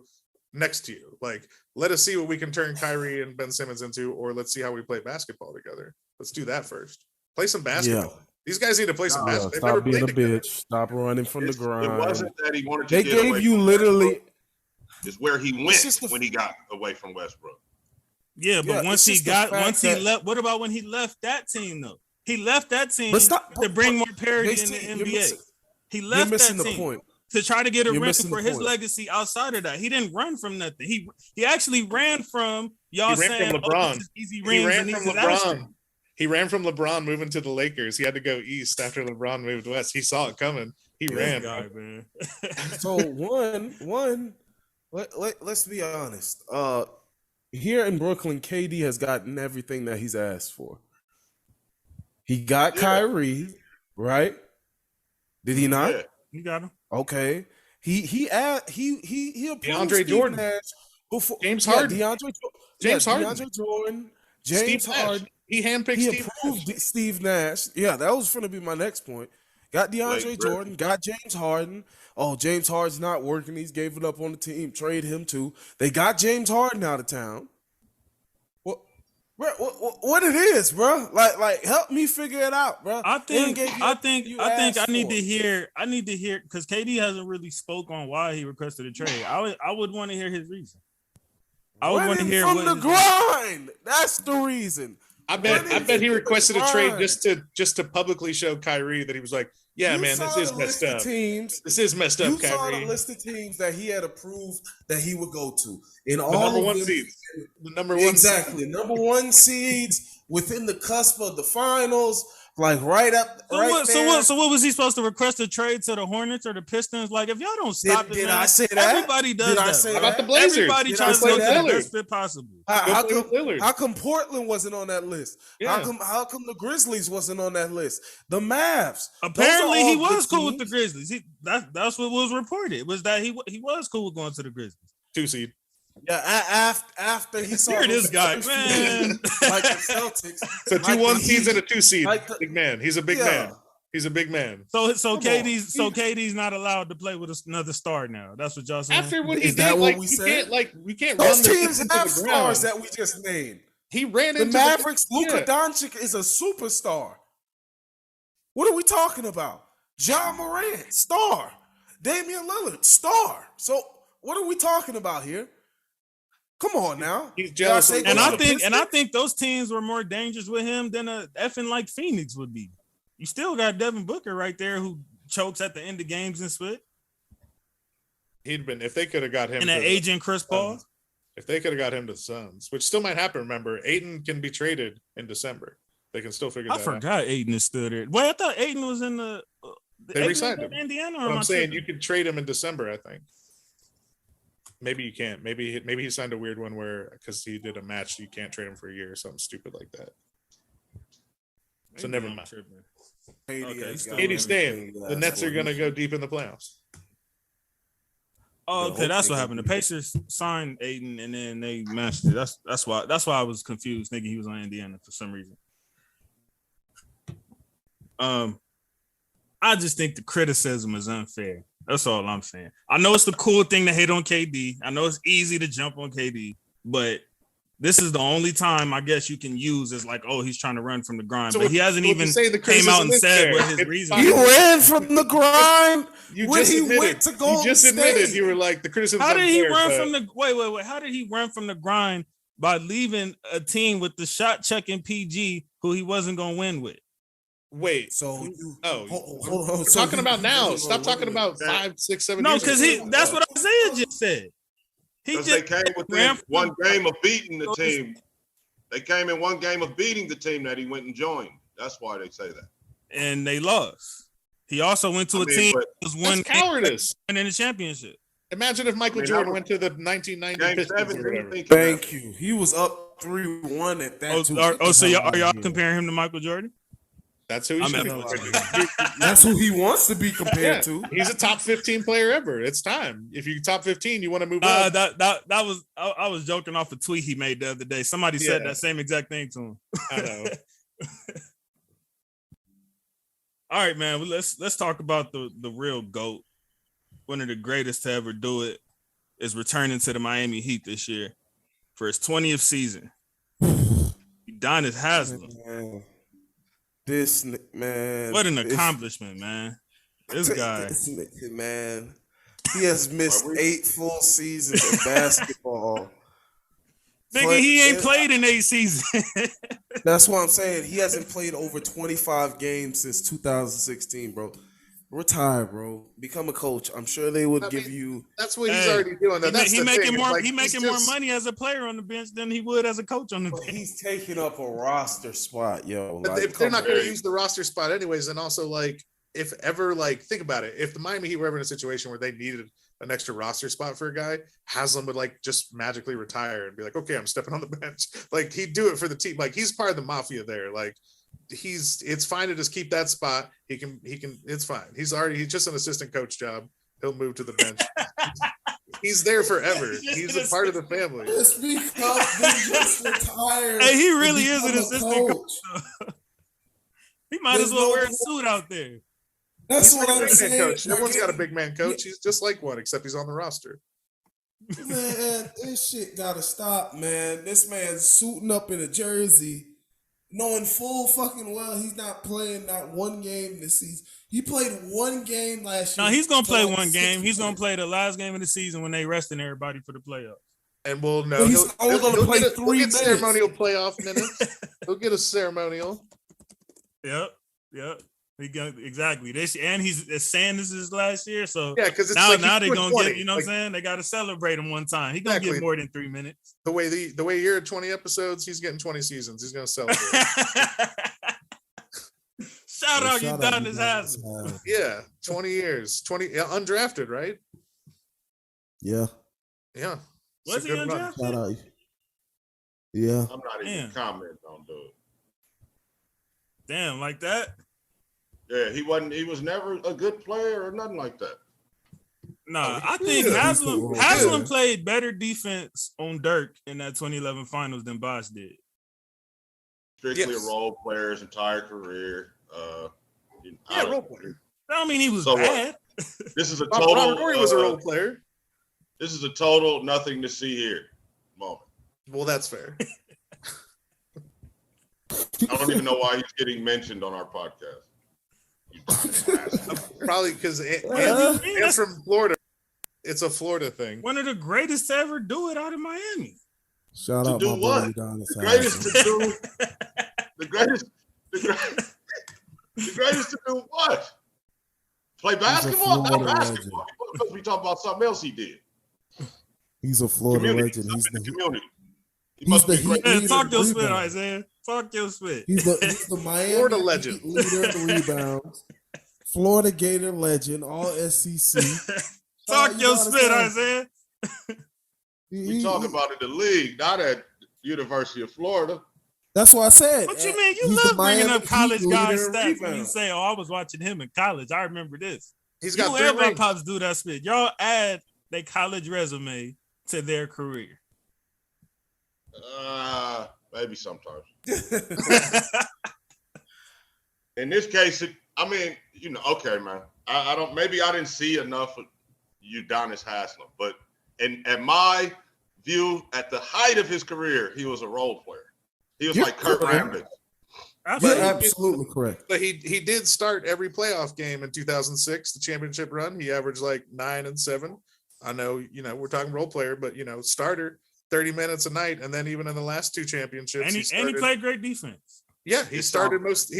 next to you. Like, let us see what we can turn Kyrie and Ben Simmons into, or let's see how we play basketball together. Let's do that first. Play some basketball. Yeah. These guys need to play some basketball.
Stop being a bitch. Stop running from the grind.
It wasn't that he wanted to
get away. They gave you literally.
It's where he went when he got away from Westbrook.
Yeah, but once he left, what about when he left that team though? He left that team to bring more parity in the NBA. He left that team to try to get a ring for his legacy outside of that. He didn't run from nothing. He actually ran from y'all saying
LeBron. Easy rings and easy LeBron. He ran from LeBron moving to the Lakers. He had to go east after LeBron moved west. He saw it coming. He ran.
Guy, man.
So let's be honest. Here in Brooklyn, KD has gotten everything that he's asked for. He got Kyrie, right? Did he not?
Yeah, he got him.
Okay. He approved
DeAndre Jordan.
Nash before,
James Harden.
DeAndre Jordan. James Harden.
He handpicked
Steve approved Steve Nash. Yeah, that was going to be my next point. Got DeAndre Jordan. Got James Harden. Oh, James Harden's not working. He's gave it up on the team. Trade him too. They got James Harden out of town. What it is, bro? Like, help me figure it out, bro.
I think I need to hear because KD hasn't really spoke on why he requested a trade. I would want to hear his reason. I would want to hear
from the grind. That's the reason.
I bet he requested a trade just to publicly show Kyrie that he was like, yeah, man, this is messed up. This is messed up, Kyrie. You saw
the list of teams that he had approved that he would go to. In all
number one seeds. The number one
exactly. Number one seeds within the cusp of the finals. Like right up.
So what was he supposed to request a trade to the Hornets or the Pistons? Like if y'all don't stop it,
I say that?
Everybody does that.
I say about the Blazers?
Everybody tries to go to the best fit possible.
How come Portland wasn't on that list? Yeah. How come the Grizzlies wasn't on that list? The Mavs.
Apparently he was cool with the Grizzlies. That's what was reported. Was that he was cool with going to the Grizzlies.
2 seed.
Yeah, after he saw
this guy, man,
like the Celtics.
So 2 1 seeds and a 2 seed. Big man. He's a big man. He's a big man.
So KD's not allowed to play with another star now. That's what y'all saying.
After what he did, we can't
those teams have stars that we just named.
He ran
the
into
Mavericks. Luka Doncic is a superstar. What are we talking about? Ja Morant, star. Damian Lillard, star. So what are we talking about here? Come on now.
He's jealous.
And I think those teams were more dangerous with him than a effing like Phoenix would be. You still got Devin Booker right there who chokes at the end of games and split.
He'd been if they could have got him
and an agent Chris Paul.
If they could have got him to the Suns, which still might happen. Remember, Ayton can be traded in December. They can still figure that out. I
forgot Ayton is still there. Wait, I thought Ayton was in the
they re-signed him.
Indiana.
I'm saying you could trade him in December, I think. Maybe you can't. Maybe he signed a weird one where because he did a match, you can't trade him for a year or something stupid like that. So never mind. KD's staying. The Nets are gonna go deep in the playoffs.
Oh, okay, that's what happened. The Pacers signed Ayton and then they matched it. That's why I was confused, thinking he was on Indiana for some reason. I just think the criticism is unfair. That's all I'm saying. I know it's the cool thing to hate on KD. I know it's easy to jump on KD, but this is the only time I guess you can use as like, oh, he's trying to run from the grind. So but he hasn't even came out and said what his reason is.
He ran from the grind when he went to Golden State.
You just admitted you were like, the criticism.
How did he run from the wait? How did he run from the grind by leaving a team with the shot checking PG who he wasn't going to win with?
Wait,
so
hold on. Talking about now. Stop talking about 5, 6, 7 years.
No, because that's what Isaiah just said.
They came within one game of beating the team. They came in one game of beating the team that he went and joined. That's why they say that.
And they lost. He also went to a team that was one
cowardice
in the championship.
Imagine if Michael Jordan went to the 1990 Pistons.
Thank you. He was up 3-1 at that.
So are y'all comparing him to Michael Jordan?
That's who he should be.
That's who he wants to be compared to.
He's a top 15 player ever. It's time. If you're top 15, you want to move up.
That was I was joking off a tweet he made the other day. Somebody said that same exact thing to him.
I know.
All right, man. Let's talk about the real GOAT. One of the greatest to ever do it is returning to the Miami Heat this year for his 20th season. Udonis Haslem.
This man,
what an accomplishment, man! This guy,
man, he has missed 8 full seasons of basketball.
Nigga, he ain't played in 8 seasons.
That's what I'm saying. He hasn't played over 25 games since 2016, bro. Retire, bro. Become a coach. I'm sure they would give you.
That's what he's already doing.
He's making more. He's making more money as a player on the bench than he would as a coach on the bench.
He's taking up a roster spot, yo.
But if they're not going to use the roster spot anyways, and also like if ever like think about it, if the Miami Heat were ever in a situation where they needed an extra roster spot for a guy, Haslam would like just magically retire and be like, okay, I'm stepping on the bench. Like he'd do it for the team. Like he's part of the mafia there. Like. It's fine to just keep that spot. He can it's fine. He's just an assistant coach job. He'll move to the bench. He's there forever. He's a part of the family.
It's because they just retired.
Hey, he really is an assistant coach. He might as well wear a suit out there.
That's what I'm saying.
Coach. Everyone's got a big man coach. He's just like one, except he's on the roster.
Man, this shit gotta stop, man. This man's suiting up in a jersey. Knowing full fucking well he's not playing not one game this season. He played one game last year.
No, he's gonna play one game. He's gonna play the last game of the season when they resting everybody for the playoffs.
And we'll know
he's only gonna play 3 minutes.
Ceremonial playoff minutes. He'll get a ceremonial.
Yep. He got exactly this, and he's saying this is his last year. So
yeah, because
now they're gonna get, you know what I'm saying? They got to celebrate him one time. He's gonna get more than 3 minutes.
The way you're at 20 episodes, he's getting 20 seasons. He's gonna celebrate.
Shout out Udonis Haslem.
Yeah, 20 years, 20 undrafted, right?
Yeah.
Was he undrafted?
Shout out. Yeah.
I'm not even commenting on it.
Damn, like that.
Yeah, he was never a good player or nothing like that.
Nah, I think Haslem played better defense on Dirk in that 2011 finals than Bosh did.
Strictly a role player his entire career.
Role player.
I don't mean he was bad.
This is a total.
Robert Horry was a role player.
This is a total nothing to see here moment.
Well, that's fair.
I don't even know why he's getting mentioned on our podcast.
Probably because it's from Florida. It's a Florida thing.
One of the greatest to ever do it out of Miami.
Shout out
to
my
what?
Boy
The greatest to do. The greatest to do what? Play basketball? Not basketball. We talking about something else he did.
He's a Florida legend.
He's the community.
Talk your spit, Isaiah. Talk your spit.
He's the Miami
Florida legend,
leader in rebounds. Florida Gator legend, all SEC.
Talk your spit, Isaiah.
We talk about it in the league, not at University of Florida.
That's what I said.
What you mean? You love bringing up college guys' stats when you say, "Oh, I was watching him in college. I remember this."
He's got
you ever pops do that spit? Y'all add their college resume to their career.
Maybe sometimes. in this case, okay, man. I don't. Maybe I didn't see enough of Udonis Haslem, but at my view, at the height of his career, he was a role player. He was like Kurt Rambis.
You're absolutely correct.
But he did start every playoff game in 2006, the championship run. He averaged like 9 and 7. I know, we're talking role player, but starter 30 minutes a night, and then even in the last 2 championships,
and he played great defense.
Yeah, he started most of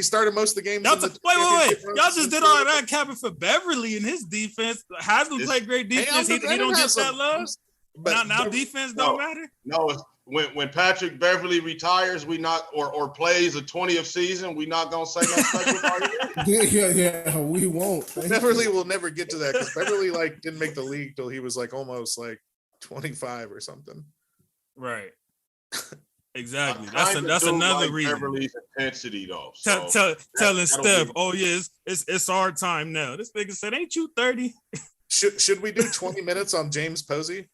the games.
Wait! Y'all just did all that capping for Beverly in his defense. Haslem played great defense. He don't get that love. But now defense don't matter.
No, when Patrick Beverly retires, we not or plays a 20th season, we not gonna say that special part.
Yeah, we won't.
Beverly will never get to that because Beverly didn't make the league till he was almost 25 or something.
Right. Exactly. That's another reason.
Beverly's intensity though.
Telling Steph, it's our time now. This nigga said, "Ain't you 30?"
Should we do 20 minutes on James Posey?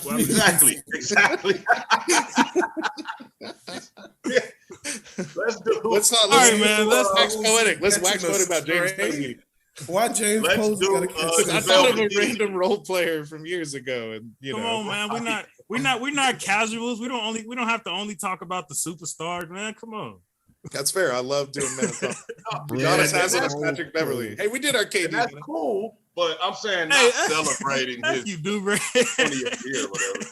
Well, exactly. Yeah.
Let's not.
All right, man.
Let's wax poetic. Let's wax poetic about James Posey.
Why James Posey?
I thought of a random role player from years ago, and
come on, man. We're not casuals. We don't have to only talk about the superstars, man. Come on.
That's fair. I love doing that. Udonis Haslem and Patrick Beverly. Hey, we did our KD.
That's cool, but I'm saying not celebrating his
you do, Ray.
20th year or whatever.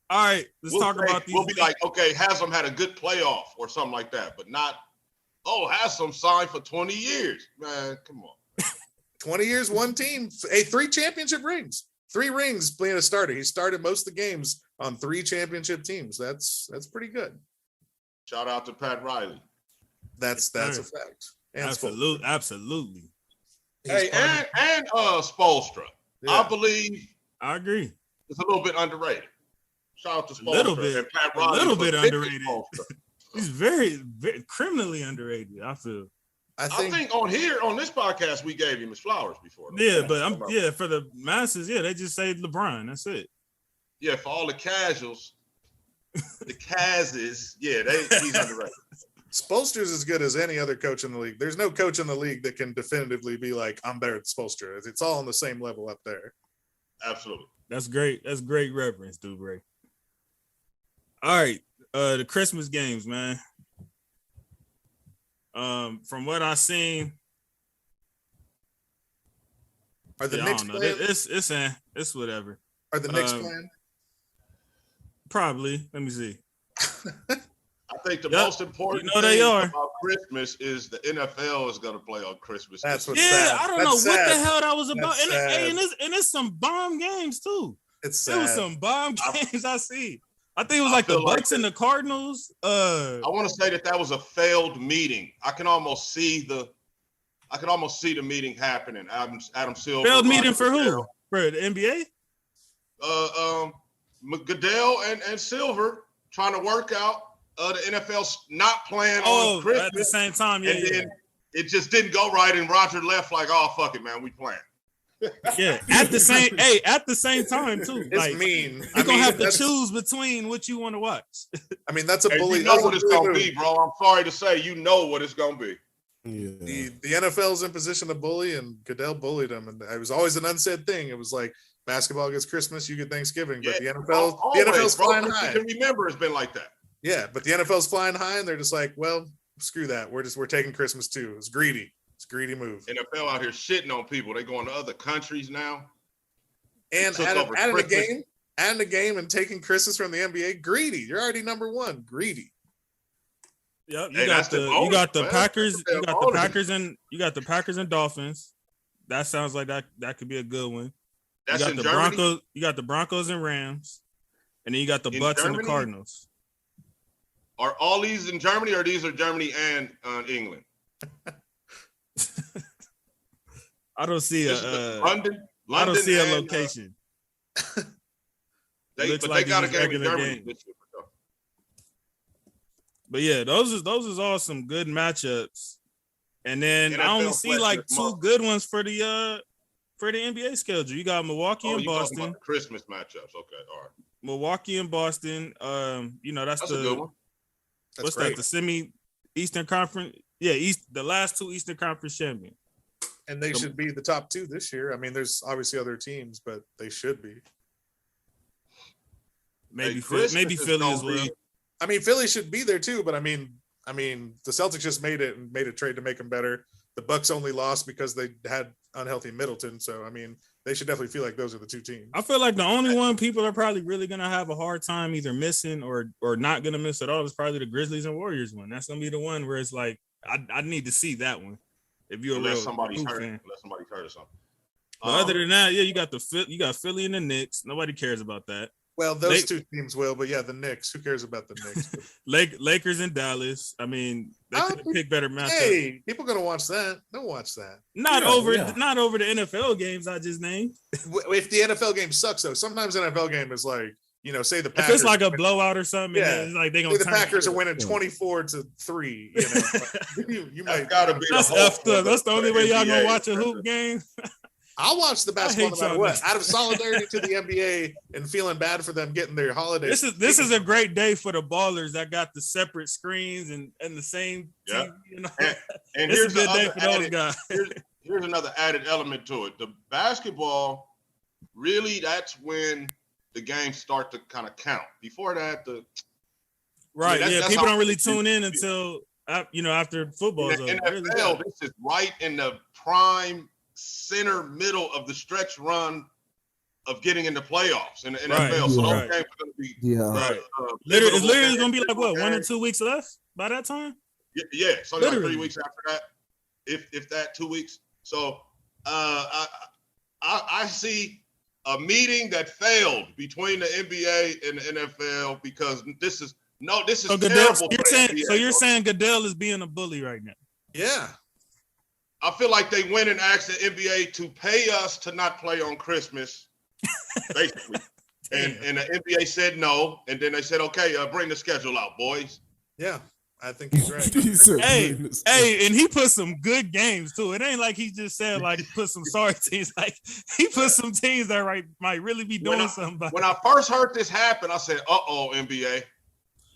All right, let's talk about these.
We'll be like, okay, Haslem had a good playoff or something like that, but not, Haslem signed for 20 years. Man, come on.
20 years, one team. 3 championship rings. 3 rings being a starter. He started most of the games on 3 championship teams. That's pretty good.
Shout out to Pat Riley.
That's a fact. And
absolutely.
Hey, and Spoelstra. Yeah.
I agree.
It's a little bit underrated. Shout out to Spoelstra.
And Pat Riley. A little bit underrated. He's very, very criminally underrated, I feel.
I
think on this podcast we gave him his flowers before.
Yeah, but for the masses, they just say LeBron. That's it.
Yeah, for all the casuals. The Kazes, he's underrated.
Spoelstra's as good as any other coach in the league. There's no coach in the league that can definitively be like, I'm better than Spoelstra. It's all on the same level up there.
Absolutely.
That's great. That's great reference, dude, Ray. All right, the Christmas games, man. From what I've seen,
are the Knicks playing?
It's whatever.
Are the Knicks playing?
Probably. Let me see.
I think the most important
they are
about Christmas is the NFL is going to play on Christmas.
That's what's sad.
I don't know what the hell that was about. And it's some bomb games too.
It's sad.
It was some bomb games I see. I think it was like the Bucks and the Cardinals.
I want to say that was a failed meeting. I can almost see the meeting happening. Adam Silver.
Failed meeting for who? For the NBA?
Goodell and Silver trying to work out the NFL's not playing on Christmas
at the same time.
And then it just didn't go right, and Roger left like, "Oh fuck it, man, we playing."
Yeah, at the same time too.
It's mean.
You're gonna have to choose between what you want to watch.
I mean, that's a bully.
You know what it's gonna be, bro. I'm sorry to say, you know what it's gonna be.
Yeah. The NFL's in position to bully, and Goodell bullied him, and it was always an unsaid thing. It was like basketball gets Christmas, you get Thanksgiving, but the NFL's flying high.
You can remember it's been like that.
Yeah, but the NFL's flying high, and they're just like, well, screw that. We're taking Christmas too. It's greedy. It's a greedy move.
NFL out here shitting on people. They going to other countries now.
And adding a game and taking Christmas from the NBA. Greedy. You're already number 1. Greedy.
Yep. You got the Packers. You got the Packers and Dolphins. That sounds like that could be a good one.
That's
you got
in
the
Germany?
Broncos. You got the Broncos and Rams, and then you got the Bucks and the Cardinals.
Are all these in Germany, or these are Germany and England?
I don't see
London.
I don't see a location.
They got a game in Germany.
But yeah, those is all some good matchups. And then I only see like 2 good ones for the NBA schedule. You got Milwaukee and Boston.
About the Christmas matchups. Okay, all right.
Milwaukee and Boston. That's
a good one.
What's that? The Eastern Conference. Yeah, the last 2 Eastern Conference champions.
And they should be the top 2 this year. I mean, there's obviously other teams, but they should be.
Maybe
Hey,
maybe Philly as well.
I mean, Philly should be there too, but I mean, the Celtics just made a trade to make them better. The Bucks only lost because they had unhealthy Middleton. So I mean, they should definitely feel like those are the 2 teams.
I feel like the only one people are probably really gonna have a hard time either missing or not gonna miss at all is probably the Grizzlies and Warriors one. That's gonna be the one where it's like I need to see that one. If you're
unless
a real
somebody's hurt,
fan.
unless somebody's hurt or something.
But other than that, yeah, you got Philly and the Knicks. Nobody cares about that.
Well, those 2 teams will, but yeah, the Knicks. Who cares about the Knicks?
Lakers and Dallas. I mean, they could have picked better matchups.
Hey, people gonna watch that. They'll watch that.
Not over the NFL games I just named.
If the NFL game sucks, though, sometimes an NFL game is like, say the Packers.
If it's like a blowout or something, it's like they gonna.
The Packers are winning 24-3. You might
gotta be.
That's effed up. That's the only way y'all gonna watch a hoop game.
I'll watch the basketball no matter what. Out of solidarity to the NBA and feeling bad for them getting their holiday.
This is a great day for the ballers that got the separate screens and the same team,
And
it's
here's
a good day for those guys.
Here's another added element to it. The basketball, really, that's when the games start to kind of count. Before that,
right, that's people don't really tune in until after football.
In the NFL, this is right in the prime center middle of the stretch run of getting in the playoffs in the NFL. So those games are going to be
it's literally going to be like what 1 or 2 weeks left by that time.
Yeah, so like 3 weeks after that, if that 2 weeks. So I see a meeting that failed between the NBA and the NFL because this is terrible.
You're saying Goodell is being a bully right now?
Yeah.
I feel like they went and asked the NBA to pay us to not play on Christmas, basically. and the NBA said no. And then they said, okay, bring the schedule out, boys.
Yeah, I think he's right.
Hey, and he put some good games, too. It ain't like he just said, like, put some sorry teams. Like, he put some teams that might really be doing something.
When I first heard this happen, I said, uh-oh, NBA.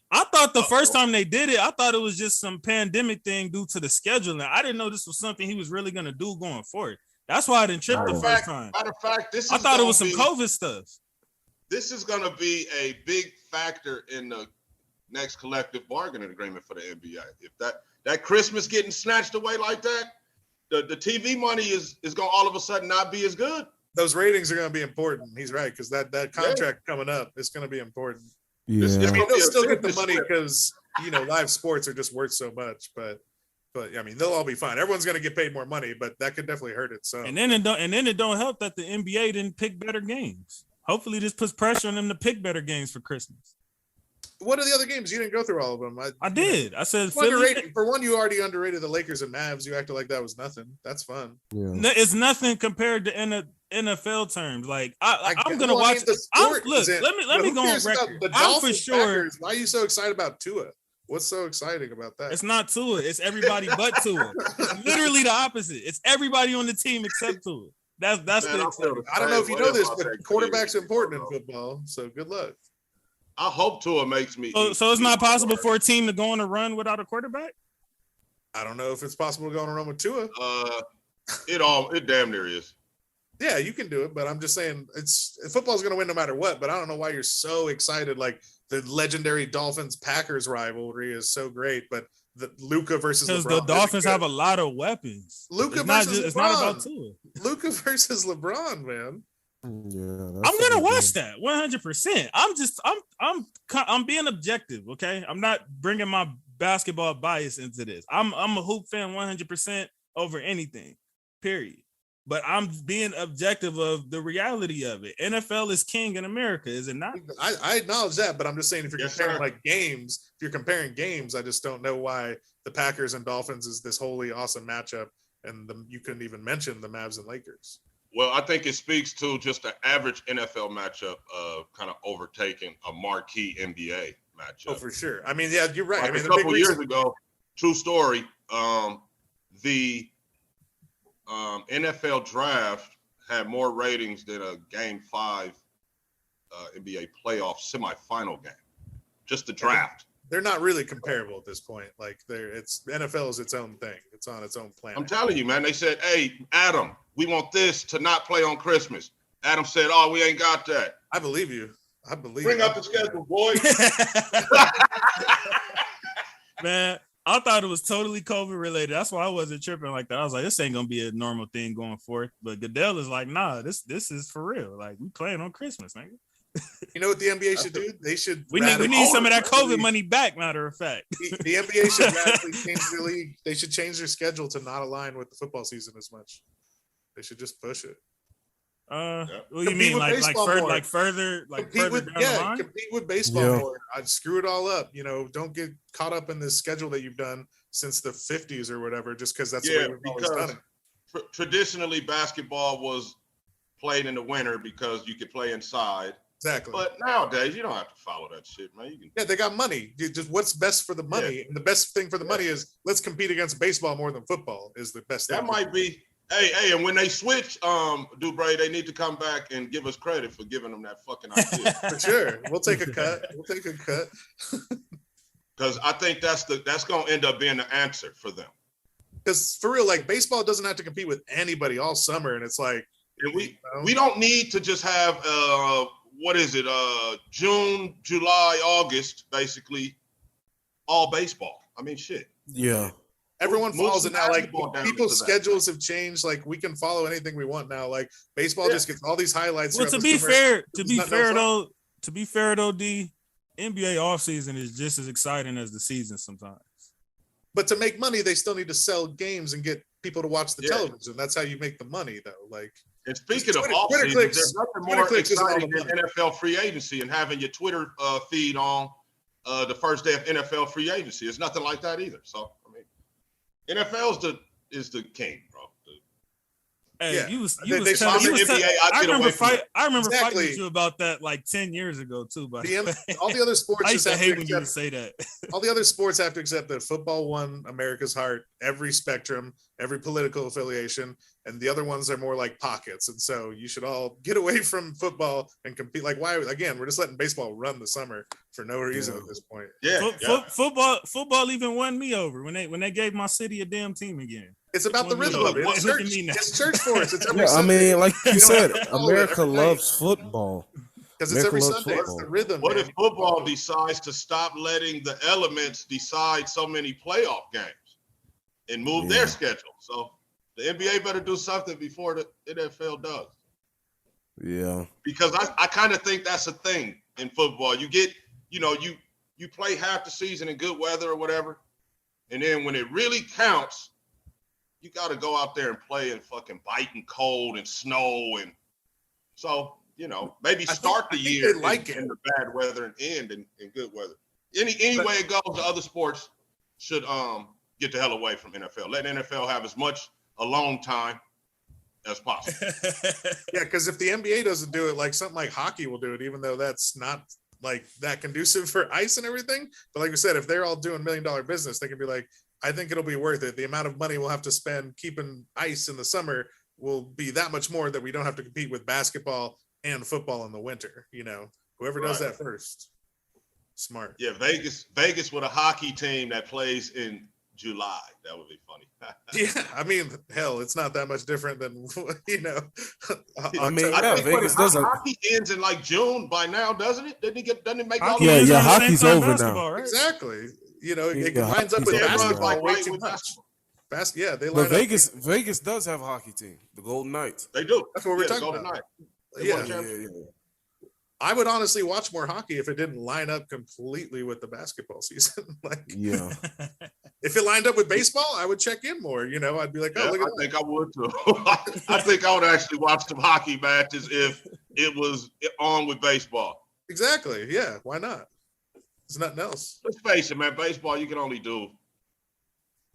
I thought the first time they did it, I thought it was just some pandemic thing due to the scheduling. I didn't know this was something he was really going to do going forward. That's why I didn't trip the first time.
Matter of fact,
I thought it was some COVID stuff.
This is going to be a big factor in the next collective bargaining agreement for the NBA. If that Christmas getting snatched away like that, the TV money is going to all of a sudden not be as good.
Those ratings are going to be important. He's right, because that contract coming up is going to be important.
Yeah.
I mean, they'll still get the money because live sports are just worth so much, but I mean, they'll all be fine. Everyone's going to get paid more money, but that could definitely hurt it. So,
and then it don't help that the NBA didn't pick better games. Hopefully, this puts pressure on them to pick better games for Christmas.
What are the other games? You didn't go through all of them.
I did. I said
for one, you already underrated the Lakers and Mavs. You acted like that was nothing. That's fun.
Yeah.
It's nothing compared to NFL terms. Like I'm gonna watch. Look, let me go on record. I'm for sure.
Packers, why are you so excited about Tua? What's so exciting about that?
It's not Tua. It's everybody but Tua. Literally the opposite. It's everybody on the team except Tua. That's the.
I don't know if you know this, but quarterback's important in football. So good luck.
I hope Tua makes me.
So it's not possible for a team to go on a run without a quarterback?
I don't know if it's possible to go on a run with Tua.
It damn near is.
Yeah, you can do it, but I'm just saying football's going to win no matter what. But I don't know why you're so excited. Like the legendary Dolphins-Packers rivalry is so great, but the Luka versus LeBron.
Because the Dolphins have a lot of weapons.
Luka versus LeBron.
It's not about Tua.
Luka versus LeBron, man.
Yeah,
I'm gonna watch that 100%. I'm being objective, okay? I'm not bringing my basketball bias into this. I'm a hoop fan 100% over anything, period. But I'm being objective of the reality of it. NFL is king in America, is it not?
I acknowledge that, but I'm just saying if you're comparing games, I just don't know why the Packers and Dolphins is this wholly awesome matchup, and you couldn't even mention the Mavs and Lakers.
Well, I think it speaks to just the average NFL matchup of kind of overtaking a marquee NBA matchup.
Oh, for sure. I mean, yeah, you're right.
Like a couple years ago, true story, the NFL draft had more ratings than a Game 5 NBA playoff semifinal game. Just the draft.
they're not really comparable at this point. Like NFL is its own thing. It's on its own planet.
I'm telling you, man. They said, "Hey, Adam, we want this to not play on Christmas." Adam said, "Oh, we ain't got that."
I believe you.
Bring up the schedule, boy.
Man, I thought it was totally COVID related. That's why I wasn't tripping like that. I was like, this ain't gonna be a normal thing going forth. But Goodell is like, nah, this is for real. Like, we playing on Christmas, nigga.
You know what the NBA should do? They should.
We need some of that COVID money back. Matter of fact,
the NBA should radically change the league. They should change their schedule to not align with the football season as much. They should just push it.
What do you mean, like further down the line?
Compete with baseball more. I'd screw it all up. You know, don't get caught up in this schedule that you've done since the 50s or whatever, just because that's the way we've always done it.
Traditionally, basketball was played in the winter because you could play inside.
Exactly.
But nowadays, you don't have to follow that shit, man.
They got money. Just what's best for the money, and the best thing for the money is let's compete against baseball more than football. Is the best.
That might be. Hey, and when they switch, Dubray, they need to come back and give us credit for giving them that fucking idea.
For sure. We'll take a cut.
Because I think that's going to end up being the answer for them.
Because for real, like baseball doesn't have to compete with anybody all summer, and it's like
we don't need to just have June, July, August, basically all baseball. I mean, shit.
Yeah.
Everyone follows it now. Like people's schedules have changed. Like we can follow anything we want now. Like baseball just gets all these highlights.
Well, to be fair though, the NBA offseason is just as exciting as the season sometimes.
But to make money, they still need to sell games and get people to watch the television. That's how you make the money, though. Like,
and speaking of offseason, there's nothing more exciting than NFL free agency and having your Twitter feed on the first day of NFL free agency. It's nothing like that either. So. NFL is the king, bro.
Hey, you was telling I remember fighting with you about that like 10 years ago too. But
all the other sports
I used to hate when you would say that.
All the other sports have to accept that football won America's heart, every spectrum, every political affiliation, and the other ones are more like pockets. And so you should all get away from football and compete. Like, why? Again, we're just letting baseball run the summer for no reason at this point.
Football even won me over when they gave my city a damn team again.
It's about the rhythm of it. It's church for us. It's every
I
Sunday.
mean, like you said, America loves football.
Because it's every Sunday. It's the rhythm.
What if football decides to stop letting the elements decide so many playoff games and move their schedule? So the NBA better do something before the NFL does.
Yeah.
Because I kind of think that's a thing in football. You get, you play half the season in good weather or whatever, and then when it really counts, you got to go out there and play in fucking biting cold and snow. And so, maybe start the year in the bad weather and end in good weather. Any way it goes, the other sports should get the hell away from NFL. Let NFL have as much alone time as possible.
Yeah, because if the NBA doesn't do it, like something like hockey will do it, even though that's not like that conducive for ice and everything. But like we said, if they're all doing $1 million business, they can be like, I think it'll be worth it. The amount of money we'll have to spend keeping ice in the summer will be that much more that we don't have to compete with basketball and football in the winter. Whoever does that first. Smart.
Yeah, Vegas with a hockey team that plays in July. That would be funny.
Yeah, I mean, hell, it's not that much different than
I mean, Vegas doesn't.
Hockey ends in like June by now, doesn't it? Doesn't it make all?
Yeah, hockey's over now.
Right? Exactly. It lines up with basketball way too much. They line
up. Vegas does have a hockey team, the Golden Knights.
They do.
That's what we're talking about. Yeah. I would honestly watch more hockey if it didn't line up completely with the basketball season. If it lined up with baseball, I would check in more. I'd be like, oh, look at that.
I think I would too. I think I would actually watch some hockey matches if it was on with baseball.
Exactly. Yeah. Why not? There's nothing else.
Let's face it, man. Baseball, you can only do.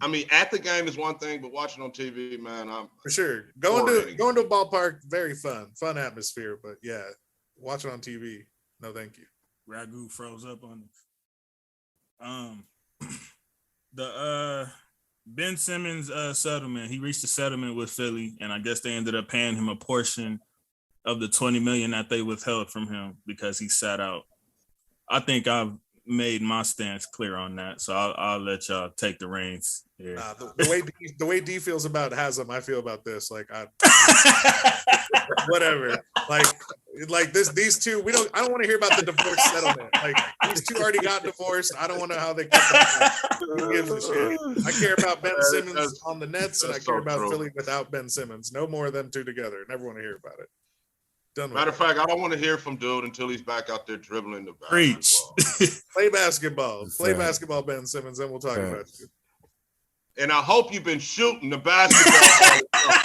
I mean, at the game is one thing, but watching on TV, man,
for sure. Going to a ballpark, very fun atmosphere. But yeah, watch it on TV. No, thank you.
Ragu froze up on it. The Ben Simmons settlement. He reached a settlement with Philly, and I guess they ended up paying him a portion of the $20 million that they withheld from him because he sat out. I think I've made my stance clear on that, so I'll let y'all take the reins here.
The way D feels about Haslam, I feel about this. Like, whatever. Like these two, I don't want to hear about the divorce settlement. Like, these two already got divorced. I don't want to know how they who gives a shit. I care about Ben Simmons on the Nets, and I care about Philly without Ben Simmons. No more of them two together. Never want to hear about it.
Matter of fact, I don't want to hear from dude until he's back out there dribbling the
basketball.
Play basketball. Play basketball, Ben Simmons, and we'll talk about you.
And I hope you've been shooting the basketball.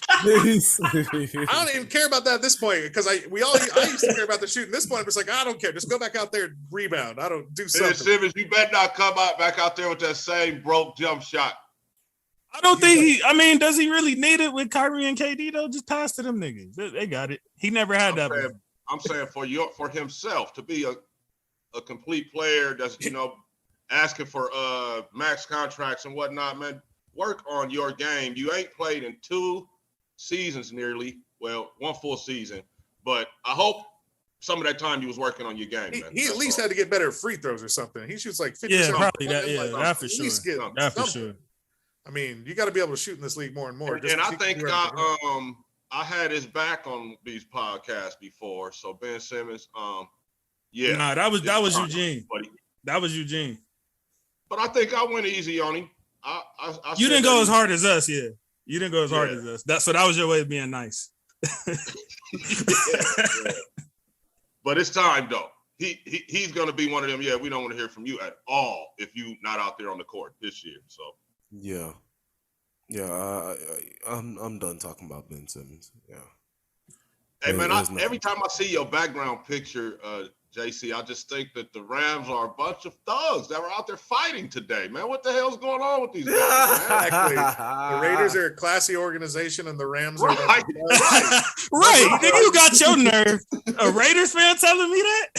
I don't even care about that at this point, because I used to care about the shooting. At this point, I'm just like, I don't care. Just go back out there and rebound. I don't do something.
Simmons, you better not come back out there with that same broke jump shot.
I don't think does he really need it with Kyrie and KD though? Just pass to them niggas. They got it. He never had that.
I'm saying for himself to be a complete player that's, asking for max contracts and whatnot, man. Work on your game. You ain't played in 2 seasons nearly. Well, 1 full season. But I hope some of that time you was working on your game, man.
He at least had to get better free throws or something. He shoots like 50%.
Yeah, probably that. Yeah, that for sure. That for sure.
I mean, you got to be able to shoot in this league more and more.
And I think I had his back on these podcasts before. So Ben Simmons, yeah.
Nah, that was Eugene. Buddy. That was Eugene.
But I think I went easy on him.
You didn't go as hard as us, yeah. You didn't go as hard as us. So that was your way of being nice.
Yeah. But it's time though. He's gonna be one of them. Yeah, we don't want to hear from you at all if you not out there on the court this year. So.
Yeah, I'm done talking about Ben Simmons. Yeah.
Hey man, every time I see your background picture, JC, I just think that the Rams are a bunch of thugs that were out there fighting today, man. What the hell's going on with these guys?
Exactly. The Raiders are a classy organization, and the Rams are
right. Nigga, you got your nerve. A Raiders fan telling me that?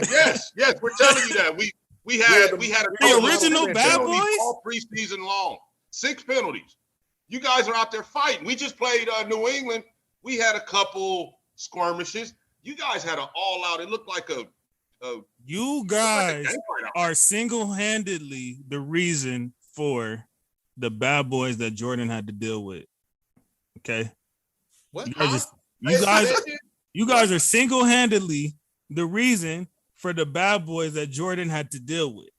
Yes, we're telling you that. We had
the original bad boys
all preseason long. 6 penalties. You guys are out there fighting. We just played New England. We had a couple skirmishes. You guys had an all-out. It looked like
you guys are single-handedly the reason for the bad boys that Jordan had to deal with. Okay.
What?
You guys are single-handedly the reason for the bad boys that Jordan had to deal with.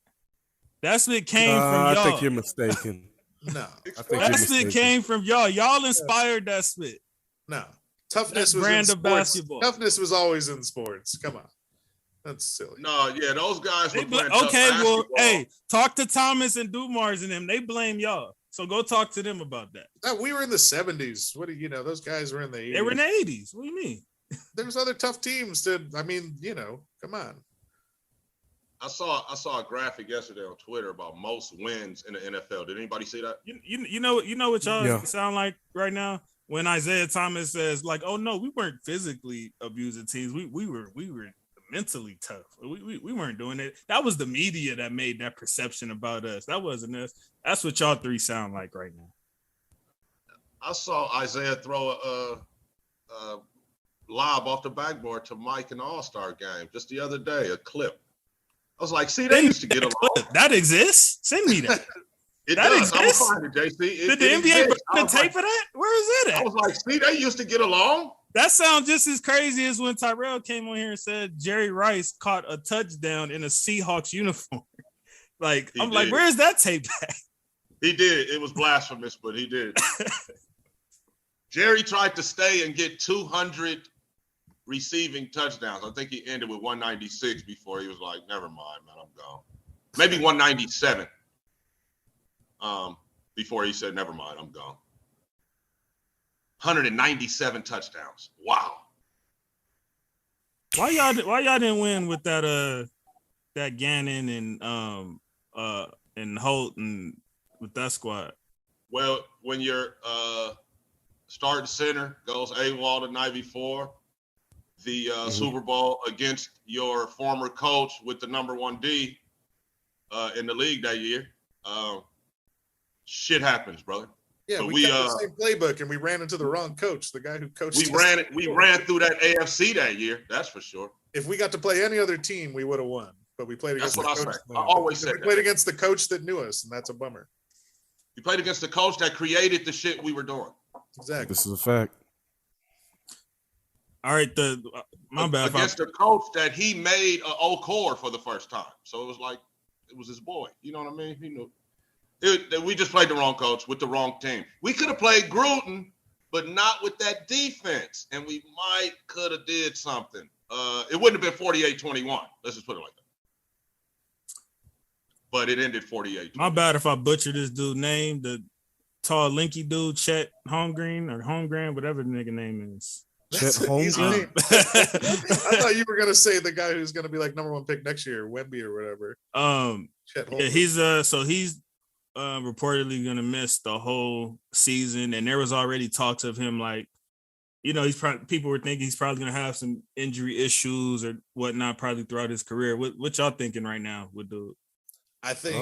That's what came from y'all.
I think you're mistaken.
No.
That's what came from y'all. Y'all inspired that spit.
No. Toughness was in sports. Basketball. Toughness was always in sports. Come on. That's silly.
No, yeah, those guys were playing
okay, well, hey, talk to Thomas and Dumars and them. They blame y'all. So go talk to them about that.
We were in the 70s. What do you know? Those guys were in the 80s.
They were in the 80s. What do you mean?
There's other tough teams come on.
I saw a graphic yesterday on Twitter about most wins in the NFL. Did anybody see that?
You know what y'all sound like right now? When Isaiah Thomas says, like, oh no, we weren't physically abusing teams. We were mentally tough. We weren't doing it. That was the media that made that perception about us. That wasn't us. That's what y'all 3 sound like right now.
I saw Isaiah throw a lob off the backboard to Mike in the All-Star game just the other day, a clip. I was like, see, they used to get along.
That exists? Send me that.
It that does. Exists? I will find it, JC.
Did the NBA bring the tape for that? Where is it at?
I was like, see, they used to get along.
That sounds just as crazy as when Tyrell came on here and said Jerry Rice caught a touchdown in a Seahawks uniform. Like, I'm like, where is that tape at?
He did. It was blasphemous, but he did. Jerry tried to stay and get 200 receiving touchdowns. I think he ended with 196 before he was like, never mind, man, I'm gone. Maybe 197. Before he said, never mind, I'm gone. 197 touchdowns. Wow.
Why y'all didn't win with that Gannon and Holt and with that squad?
Well, when your starting center goes AWOL the night before the Super Bowl against your former coach with the number 1D in the league that year, shit happens, brother.
Yeah,
so
we got the same playbook and we ran into the wrong coach, the guy who coached.
We ran through that AFC that year, that's for sure.
If we got to play any other team, we would have won. but we played against
That's what
the
I
coach.
say. I always said
We played against the coach that knew us, and that's a bummer.
You played against the coach that created the shit we were doing.
Exactly.
This is a fact.
All right, my bad.
Against the coach that he made a O-Core for the first time. So it was like, it was his boy. You know what I mean? He knew. We just played the wrong coach with the wrong team. We could have played Gruden, but not with that defense. And we could have did something. It wouldn't have been 48-21. Let's just put it like that. But it ended 48.
My bad if I butchered this dude's name. The tall, linky dude, Chet Holmgren or Holmgren, whatever the nigga name is.
Chet Holmgren.
I thought you were gonna say the guy who's gonna be like #1 pick next year, Wemby or whatever. Chet Holmgren.
Yeah, he's reportedly gonna miss the whole season, and there was already talks of him like, you know, people were thinking he's probably gonna have some injury issues or whatnot probably throughout his career. What y'all thinking right now with dude?
I think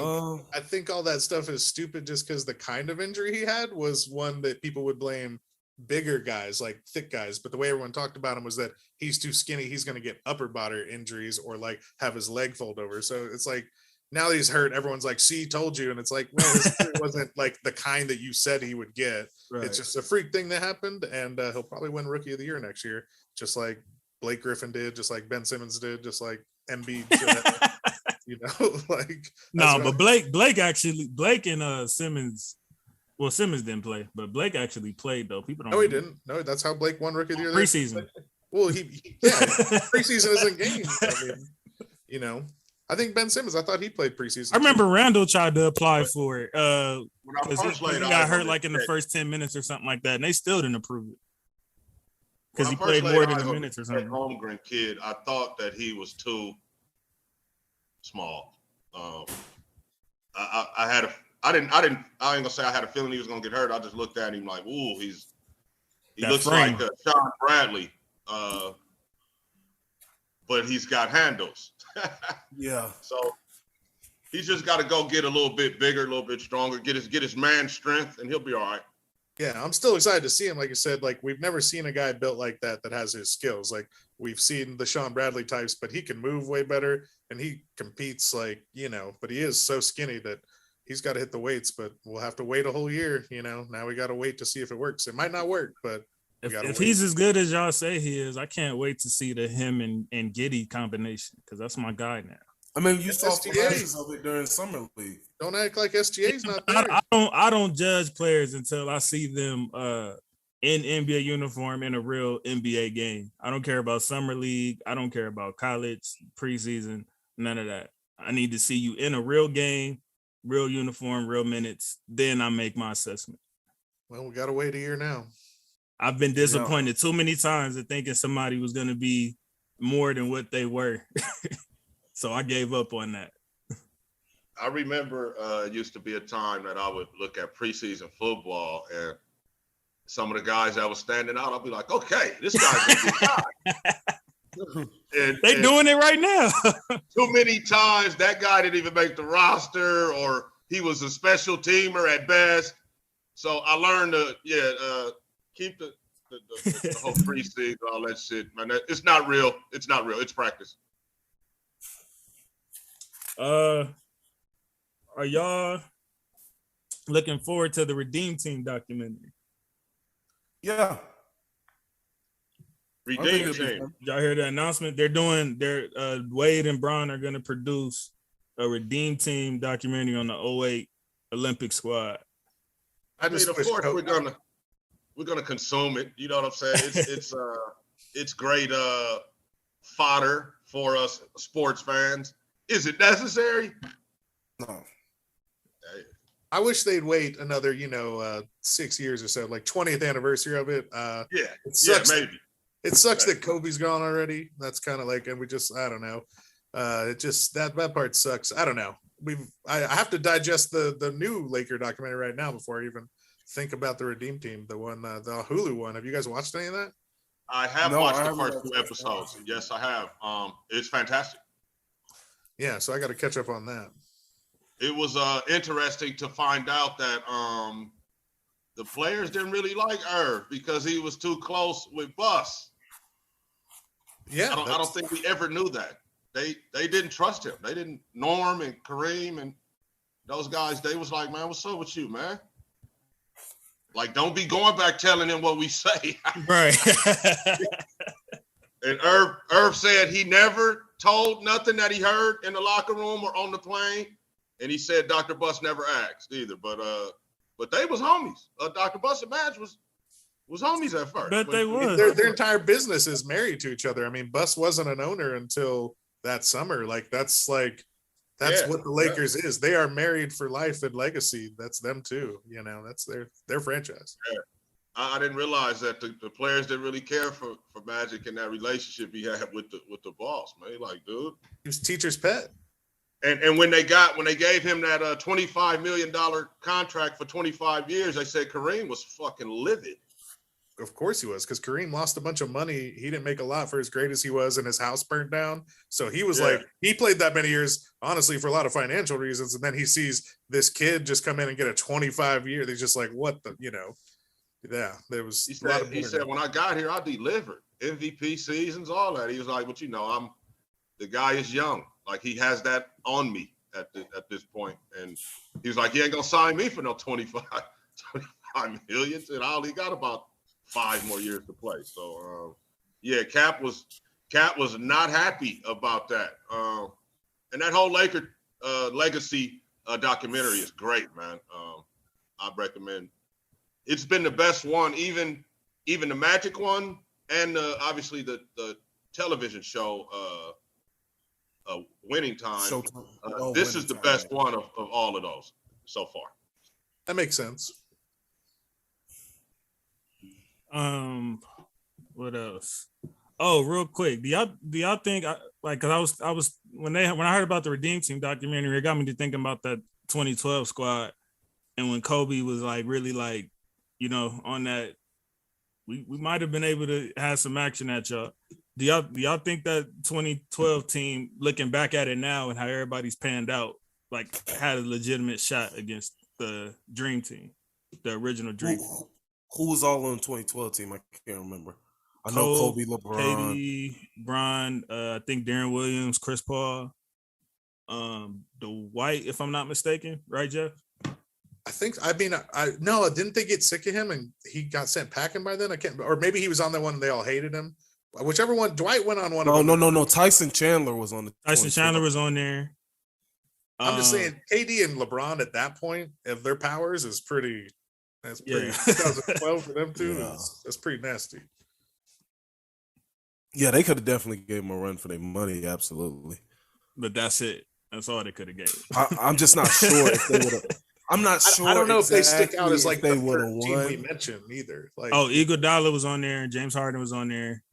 all that stuff is stupid just because the kind of injury he had was one that people would blame bigger guys, like thick guys. But the way everyone talked about him was that he's too skinny. He's going to get upper body injuries or like have his leg fold over. So it's like now that he's hurt, everyone's like, see, told you. And it's like, well, his injury wasn't like the kind that you said he would get. Right. It's just a freak thing that happened. And he'll probably win Rookie of the Year next year, just like Blake Griffin did, just like Ben Simmons did, just like Embiid did. You know, like
no, but Blake and Simmons. Well, Simmons didn't play, but Blake actually played though. People don't.
No, he didn't. No, that's how Blake won Rookie of the Year.
Preseason.
Well, preseason isn't games. I mean, you know, I think Ben Simmons. I thought he played preseason.
I remember Randall tried to apply for it because he
played,
got hurt like in the first 10 minutes or something like that, and they still didn't approve it because he played more than the minutes or something.
Holmgren kid, I thought that he was too small. I ain't gonna say I had a feeling he was gonna get hurt. I just looked at him like, ooh, he looks like Sean Bradley, but he's got handles.
Yeah.
So he's just got to go get a little bit bigger, a little bit stronger, get his man strength, and he'll be all right.
Yeah, I'm still excited to see him. Like you said, like we've never seen a guy built like that has his skills. Like we've seen the Sean Bradley types, but he can move way better and he competes like, you know, but he is so skinny that he's got to hit the weights, but we'll have to wait a whole year. You know, now we got to wait to see if it works. It might not work, but
if he's as good as y'all say he is, I can't wait to see the him and Giddey combination because that's my guy now.
I mean, you saw flashes of it during summer league.
Don't act like SGA's not there.
I don't judge players until I see them in NBA uniform in a real NBA game. I don't care about summer league. I don't care about college, preseason, none of that. I need to see you in a real game, real uniform, real minutes. Then I make my assessment.
Well, we got to wait a year now.
I've been disappointed too many times at thinking somebody was going to be more than what they were. So I gave up on that.
I remember it used to be a time that I would look at preseason football and some of the guys that was standing out, I'll be like, okay, this guy's a good guy.
They doing it right now.
Too many times that guy didn't even make the roster or he was a special teamer at best. So I learned to, keep the whole preseason, all that shit, man. It's not real. It's not real. It's practice.
Are y'all looking forward to the Redeem Team documentary?
Yeah.
Redeem Team.
Y'all hear the announcement? Wade and Braun are going to produce a Redeem Team documentary on the 2008 Olympic squad.
Of course we're gonna consume it. You know what I'm saying? It's great fodder for us sports fans. Is it necessary?
No. I wish they'd wait another, 6 years or so, like 20th anniversary of it. It sucks.
Maybe.
It sucks that Kobe's gone already. That's kind of like, and I don't know. It just that part sucks. I don't know. I have to digest the new Laker documentary right now before I even think about the Redeem Team, the one, the Hulu one. Have you guys watched any of that?
I have watched the first 2 episodes. Yes, I have. It's fantastic.
Yeah, so I got to catch up on that.
It was interesting to find out that the players didn't really like Irv because he was too close with Bus.
Yeah,
I don't think we ever knew that. they didn't trust him. They didn't. Norm and Kareem and those guys, they was like, man, what's up with you, man? Like, don't be going back telling him what we say.
Right.
And Irv said he never told nothing that he heard in the locker room or on the plane. And he said Dr. Buss never asked either. But they was homies. Dr. Buss and Madge was homies at first.
Bet they was.
Their entire business is married to each other. I mean, Buss wasn't an owner until that summer. That's what the Lakers is. They are married for life and legacy. That's them too. That's their franchise.
Yeah. I didn't realize that the players didn't really care for Magic and that relationship he had with the boss, man. Like, dude,
he was teacher's pet.
And when they gave him that $25 million contract for 25 years, they said Kareem was fucking livid.
Of course he was, because Kareem lost a bunch of money. He didn't make a lot for as great as he was, and his house burned down. So he was like, he played that many years, honestly, for a lot of financial reasons. And then he sees this kid just come in and get a 25-year. They're just like, what the, Yeah, there was.
He said, when I got here, I delivered MVP seasons, all that. He was like, but the guy is young. Like, he has that on me at this point. And he was like, he ain't gonna sign me for no 25 million. And I only got about 5 more years to play. So Cap was not happy about that. And that whole Laker legacy documentary is great, man. I recommend. It's been the best one, even the Magic one, and obviously the television show, Winning Time. This is the best one of all of those so far.
That makes sense.
What else? Oh, real quick, do y'all think because I was when I heard about the Redeem Team documentary, it got me to thinking about that 2012 squad, and when Kobe was like really like, on that, we might have been able to have some action at y'all. Do y'all think that 2012 team, looking back at it now and how everybody's panned out, like had a legitimate shot against the Dream Team, the original Dream?
Who was all on the 2012 team? I can't remember. I know Kobe, LeBron,
KD, Bron, I think Darren Williams, Chris Paul, Dwight, if I'm not mistaken, right, Jeff? No,
didn't they get sick of him and he got sent packing by then? I can't, or maybe he was on that one and they all hated him. Whichever one, Dwight went on one.
No. Tyson Chandler was on the.
Tyson Chandler was on there.
I'm just saying, KD and LeBron at that point of their powers is pretty. That's pretty. 2012 for them too. Yeah. That's pretty nasty.
Yeah, they could have definitely gave him a run for their money. Absolutely.
But that's it. That's all they could have gave.
I'm just not sure if they would have. I'm not sure.
I don't know if they stick out as like they would have won. We mentioned either. Like,
Iguodala was on there. James Harden was on there.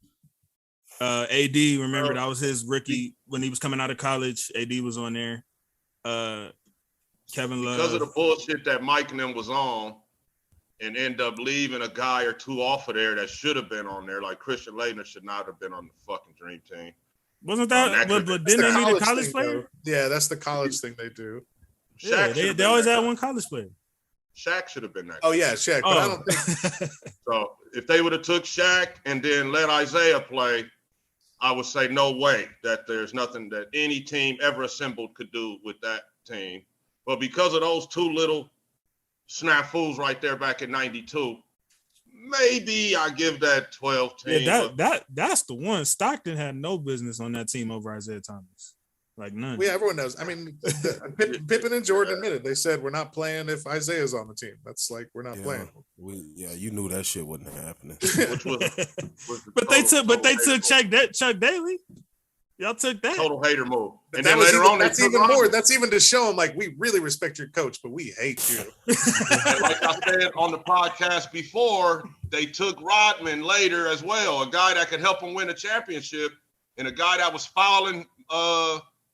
AD, remember that was his rookie when he was coming out of college. AD was on there. Kevin Love.
Because of the bullshit that Mike and them was on, and end up leaving a guy or two off of there that should have been on there. Like Christian Laettner should not have been on the fucking Dream Team.
Wasn't that? But didn't they need a college player?
Yeah, that's the college thing they do.
Yeah, they always had one college player.
Shaq should have been that.
Oh yeah, Shaq. But I don't think
so. If they would have took Shaq and then let Isaiah play, I would say no way that there's nothing that any team ever assembled could do with that team. But because of those two little snafus right there back in '92, maybe I give that 12 team.
Yeah, that's the one. Stockton had no business on that team over Isaiah Thomas. Like none.
Yeah, everyone knows. I mean, Pippen and Jordan admitted. They said we're not playing if Isaiah's on the team. That's like we're not playing.
You knew that shit wasn't happening.
But they took Chuck Daly. Y'all took that
total hater move.
And then later on, that's even more. That's even to show them like we really respect your coach, but we hate you.
And like I said on the podcast before, they took Rodman later as well, a guy that could help them win a championship, and a guy that was fouling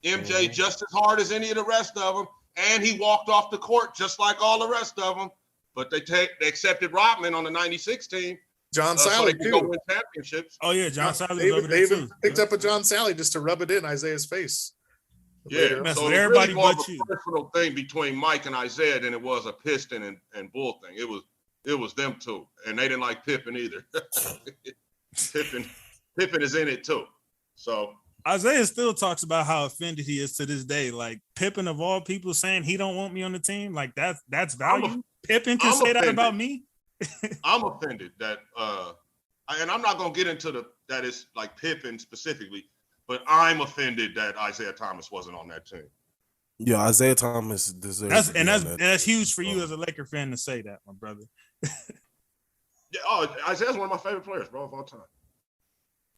MJ just as hard as any of the rest of them, and he walked off the court just like all the rest of them. But they accepted Rodman on the '96 team.
John Sally
so
too.
Win championships.
Oh yeah, John Sally was over there too.
Picked up a John Sally just to rub it in Isaiah's face.
Yeah, so everybody really more of a personal thing between Mike and Isaiah than it was a Piston and Bull thing. It was them two, and they didn't like Pippen either. Pippen is in it too. So
Isaiah still talks about how offended he is to this day. Like Pippen of all people saying he don't want me on the team. Like that's value. Pippen can say that about me.
I'm offended that and I'm not gonna get into that it's like Pippen specifically, but I'm offended that Isaiah Thomas wasn't on that team.
Yeah, Isaiah Thomas deserves.
That's huge for you as a Laker fan to say that, my brother.
Yeah, Isaiah's one of my favorite players, bro, of all time.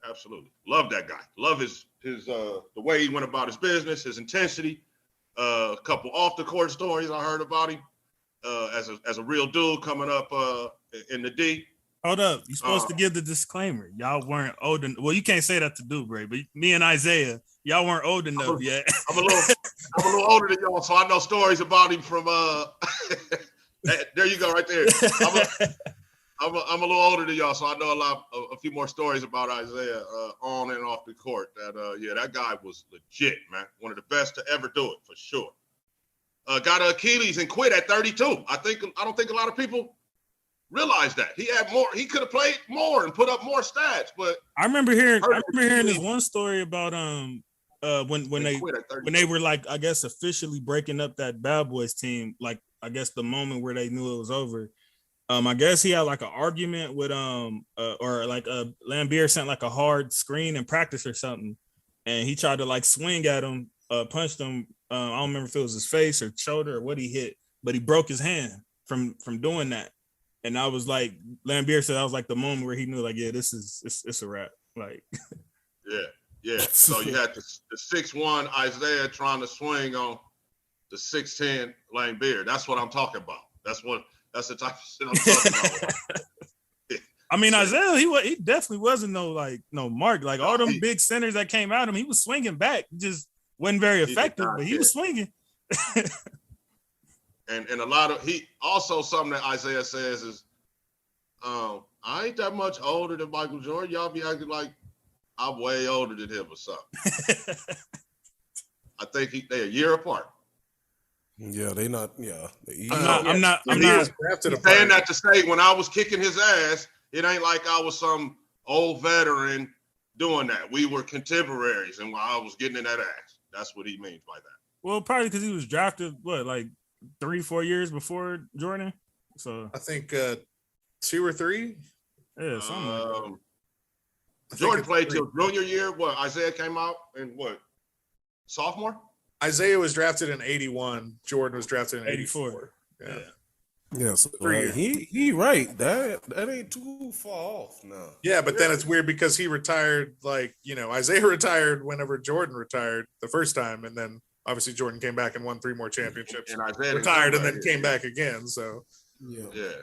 Absolutely, love that guy. Love his the way he went about his business, his intensity. A couple off the court stories I heard about him as a real dude coming up in the D.
Hold up, you're supposed to give the disclaimer. Y'all weren't old enough. Well, you can't say that to Dubre, but me and Isaiah, y'all weren't old enough yet.
I'm a little older than y'all, so I know stories about him from. There you go, right there. I'm a little older than y'all, so I know a few more stories about Isaiah on and off the court. That guy was legit, man. One of the best to ever do it, for sure. Got an Achilles and quit at 32. I don't think a lot of people realize that. He had more. He could have played more and put up more stats. But
I remember hearing this one story about when they were like, I guess officially breaking up that Bad Boys team. Like I guess the moment where they knew it was over. I guess he had like an argument with or like Lambeer sent like a hard screen in practice or something, and he tried to like swing at him, punched him. I don't remember if it was his face or shoulder or what he hit, but he broke his hand from doing that. And I was like, Lambeer said that was like the moment where he knew, like, yeah, it's a wrap. Like,
yeah. So you had the 6'1" Isaiah trying to swing on the 6'10" Lambeer. That's what I'm talking about. That's the type of shit I'm talking about.
I mean, Isaiah, he definitely wasn't no mark. Like all them big centers that came at him, he was swinging back. He just wasn't very effective, but he was swinging.
And a lot of something that Isaiah says is, I ain't that much older than Michael Jordan. Y'all be acting like I'm way older than him or something. I think they're a year apart.
Yeah, they not. Yeah,
I'm not saying that to say when I was kicking his ass, it ain't like I was some old veteran doing that. We were contemporaries, and I was getting in that ass. That's what he means by that.
Well, probably because he was drafted, like 3-4 years before Jordan. So
I think 2 or 3.
Yeah, something like
that. Jordan played till junior year. What, Isaiah came out in what, sophomore?
Isaiah was drafted in 81. Jordan was drafted in 84. Yeah.
Yeah, so he right. That ain't too far off now.
Yeah, but then it's weird because he retired, Isaiah retired whenever Jordan retired the first time, and then obviously Jordan came back and won 3 more championships. And Isaiah retired and then came back again. So
yeah.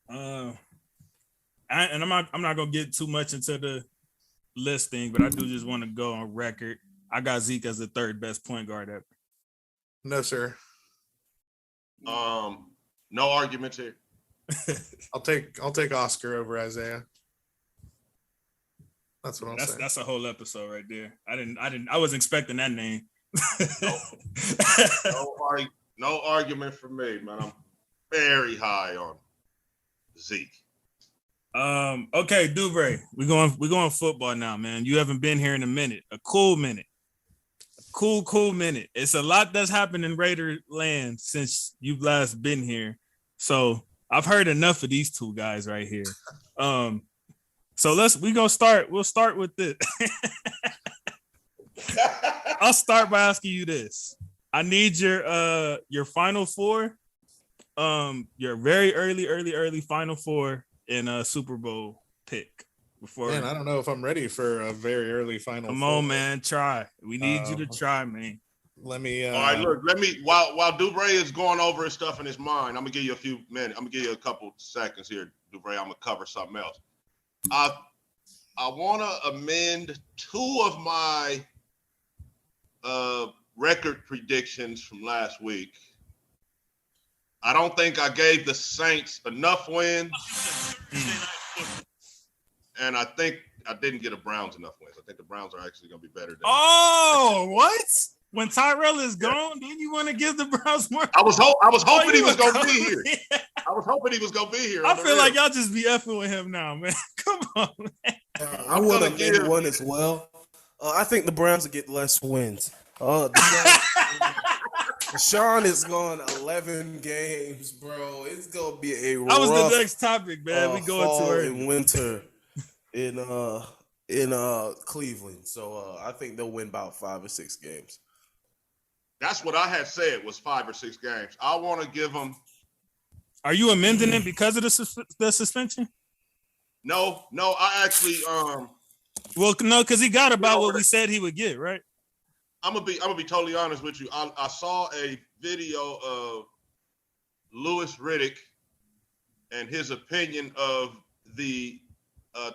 I'm not gonna get too much into the listing, but I do just want to go on record. I got Zeke as the 3rd best point guard ever.
No, sir.
No arguments here.
I'll take Oscar over Isaiah. That's what I'm saying.
That's a whole episode right there. I wasn't expecting that name.
No argument for me, man. I'm very high on Zeke.
Okay, Dubre, we're going football now, man. You haven't been here in a minute. A cool minute. Cool minute. It's a lot that's happened in Raider land since you've last been here. So I've heard enough of these two guys right here. So we'll start with this. I'll start by asking you this. I need your final 4. Your very early final 4 in a Super Bowl pick.
Man, I don't know if I'm ready for a very early final.
Come on, man, try. We need you to try, man.
Let me.
All right, look. While Dubre is going over his stuff in his mind, I'm gonna give you a few minutes. I'm gonna give you a couple seconds here, Dubre. I'm gonna cover something else. I want to amend 2 of my record predictions from last week. I don't think I gave the Saints enough wins. And I think I didn't get a Browns enough wins. I think the Browns are actually going to be better than.
Oh, what? When Tyrell is gone, then you want to give the Browns more?
I was hoping he was going to be here. I was hoping he was going to be here.
I feel like y'all just be effing with him now, man. Come on, man.
I would have been one as well. I think the Browns will get less wins. Deshaun is going 11 games, bro. It's gonna be a rough.
That was the next topic, man. We going to early.
And winter in Cleveland. So I think they'll win about 5 or 6 games.
That's what I had said was 5 or 6 games. I want to give them.
Are you amending it because of the suspension?
No. I actually
Well, no, because he got about what we said he would get, right?
I'm gonna be totally honest with you. I saw a video of Louis Riddick and his opinion of the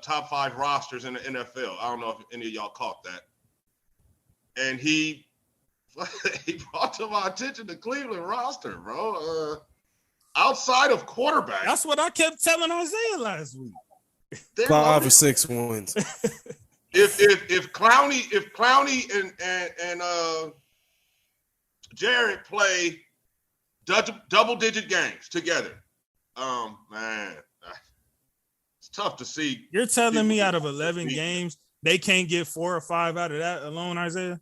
top 5 rosters in the NFL. I don't know if any of y'all caught that. And he brought to my attention the Cleveland roster, bro. Outside of quarterback.
That's what I kept telling Isaiah last week.
5 or 6 wins.
If Clowney and Jarrett play double-digit games together, man, it's tough to see.
You're telling me out of 11 games, they can't get 4 or 5 out of that alone, Isaiah?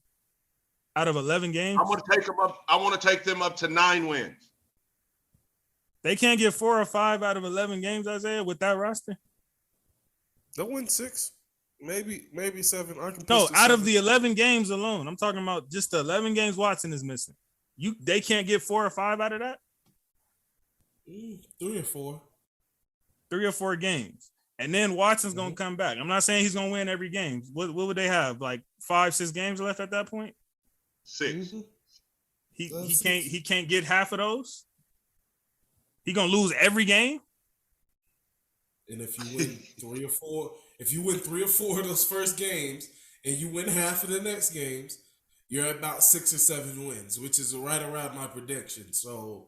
Out of 11 games?
I want to take them up. I want to take them up to 9 wins.
They can't get 4 or 5 out of 11 games, Isaiah, with that roster?
They'll win 6. Maybe 7.
No, out of the 11 games alone. I'm talking about just the 11 games Watson is missing. They can't get 4 or 5 out of that?
3 or 4.
3 or 4 games. And then Watson's going to come back. I'm not saying he's going to win every game. What would they have? Like 5, 6 games left at that point?
6.
He can't get half of those? He going to lose every game?
And if you win 3 or 4, if you win 3 or 4 of those first games and you win half of the next games, you're at about 6 or 7 wins, which is right around my prediction. So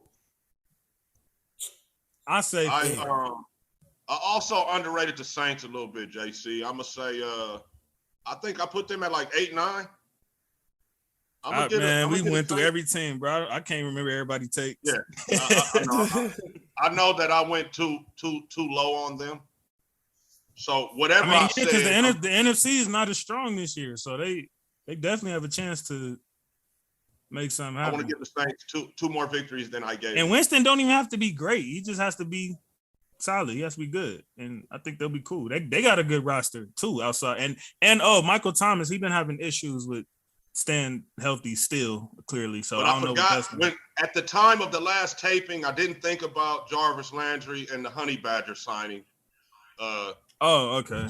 I say
I also underrated the Saints a little bit, JC. I'm gonna say I think I put them at like 8, 9.
We went through every team, bro. I can't remember everybody takes.
Yeah, I know that I went too low on them. So whatever I said,
because the NFC is not as strong this year, so they definitely have a chance to make something happen.
I want to give the Saints two more victories than I gave.
And Winston don't even have to be great; he just has to be solid. He has to be good, and I think they'll be cool. They got a good roster too outside, and Michael Thomas, he's been having issues with staying healthy still, clearly. So
but
I don't know what that's
when at the time of the last taping, I didn't think about Jarvis Landry and the Honey Badger signing.
Okay.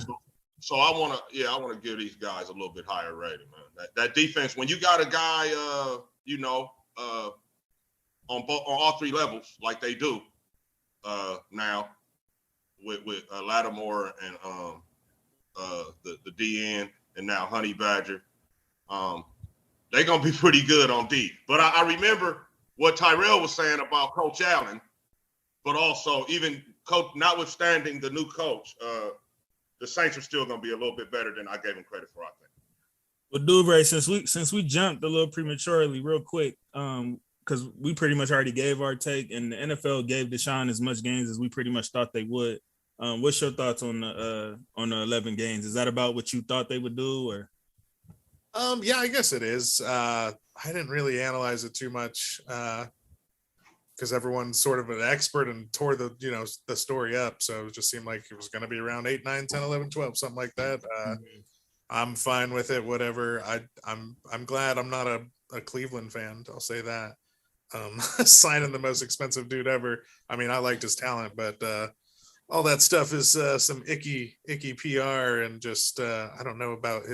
So I want to give these guys a little bit higher rating, man. That defense, when you got a guy, on all 3 levels like they do now with Lattimore and the DN and now Honey Badger. They're going to be pretty good on D. But I remember what Tyrell was saying about Coach Allen, but also even coach, notwithstanding the new coach, the Saints are still going to be a little bit better than I gave them credit for, I think.
Well, Dubray, since we jumped a little prematurely real quick, because we pretty much already gave our take, and the NFL gave Deshaun as much games as we pretty much thought they would. What's your thoughts on the 11 games? Is that about what you thought they would do, or?
Yeah, I guess it is. I didn't really analyze it too much because everyone's sort of an expert and tore the story up. So it just seemed like it was going to be around 8, 9, 10, 11, 12, something like that. I'm fine with it. Whatever. I'm glad I'm not a Cleveland fan. I'll say that. Signing the most expensive dude ever. I mean, I liked his talent, but all that stuff is some icky PR and just I don't know about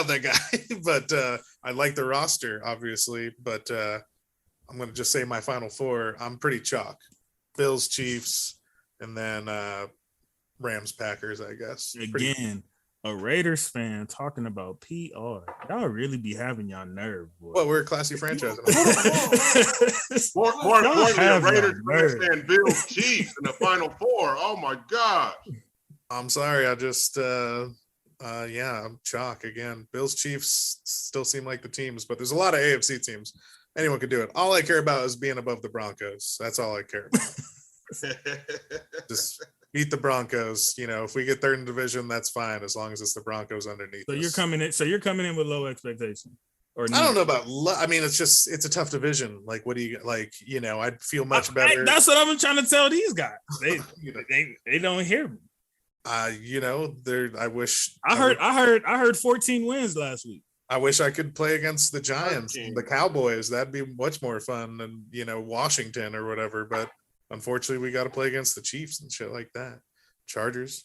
that guy, but I like the roster, obviously. But I'm going to just say my final 4. I'm pretty chalk: Bills, Chiefs, and then Rams, Packers. I guess.
Again, a Raiders fan talking about PR. Y'all really be having y'all nerve, boy.
Well, we're a classy franchise.
More importantly, Raiders fans saying Bills, Chiefs in the final 4. Oh my God!
I'm sorry. I just. I'm chalk again. Bills, Chiefs still seem like the teams, but there's a lot of AFC teams. Anyone could do it. All I care about is being above the Broncos. That's all I care about. beat the Broncos. If we get third in division, that's fine as long as it's the Broncos underneath.
So you're coming in. So you're coming in with low expectation. Or
I don't know about. I mean, it's a tough division. Like, what do you like? I'd feel much better.
That's what I've been trying to tell these guys. They don't hear me.
I wish.
I heard 14 wins last week.
I wish I could play against the Giants, the Cowboys. That'd be much more fun than Washington or whatever. But unfortunately, we got to play against the Chiefs and shit like that. Chargers.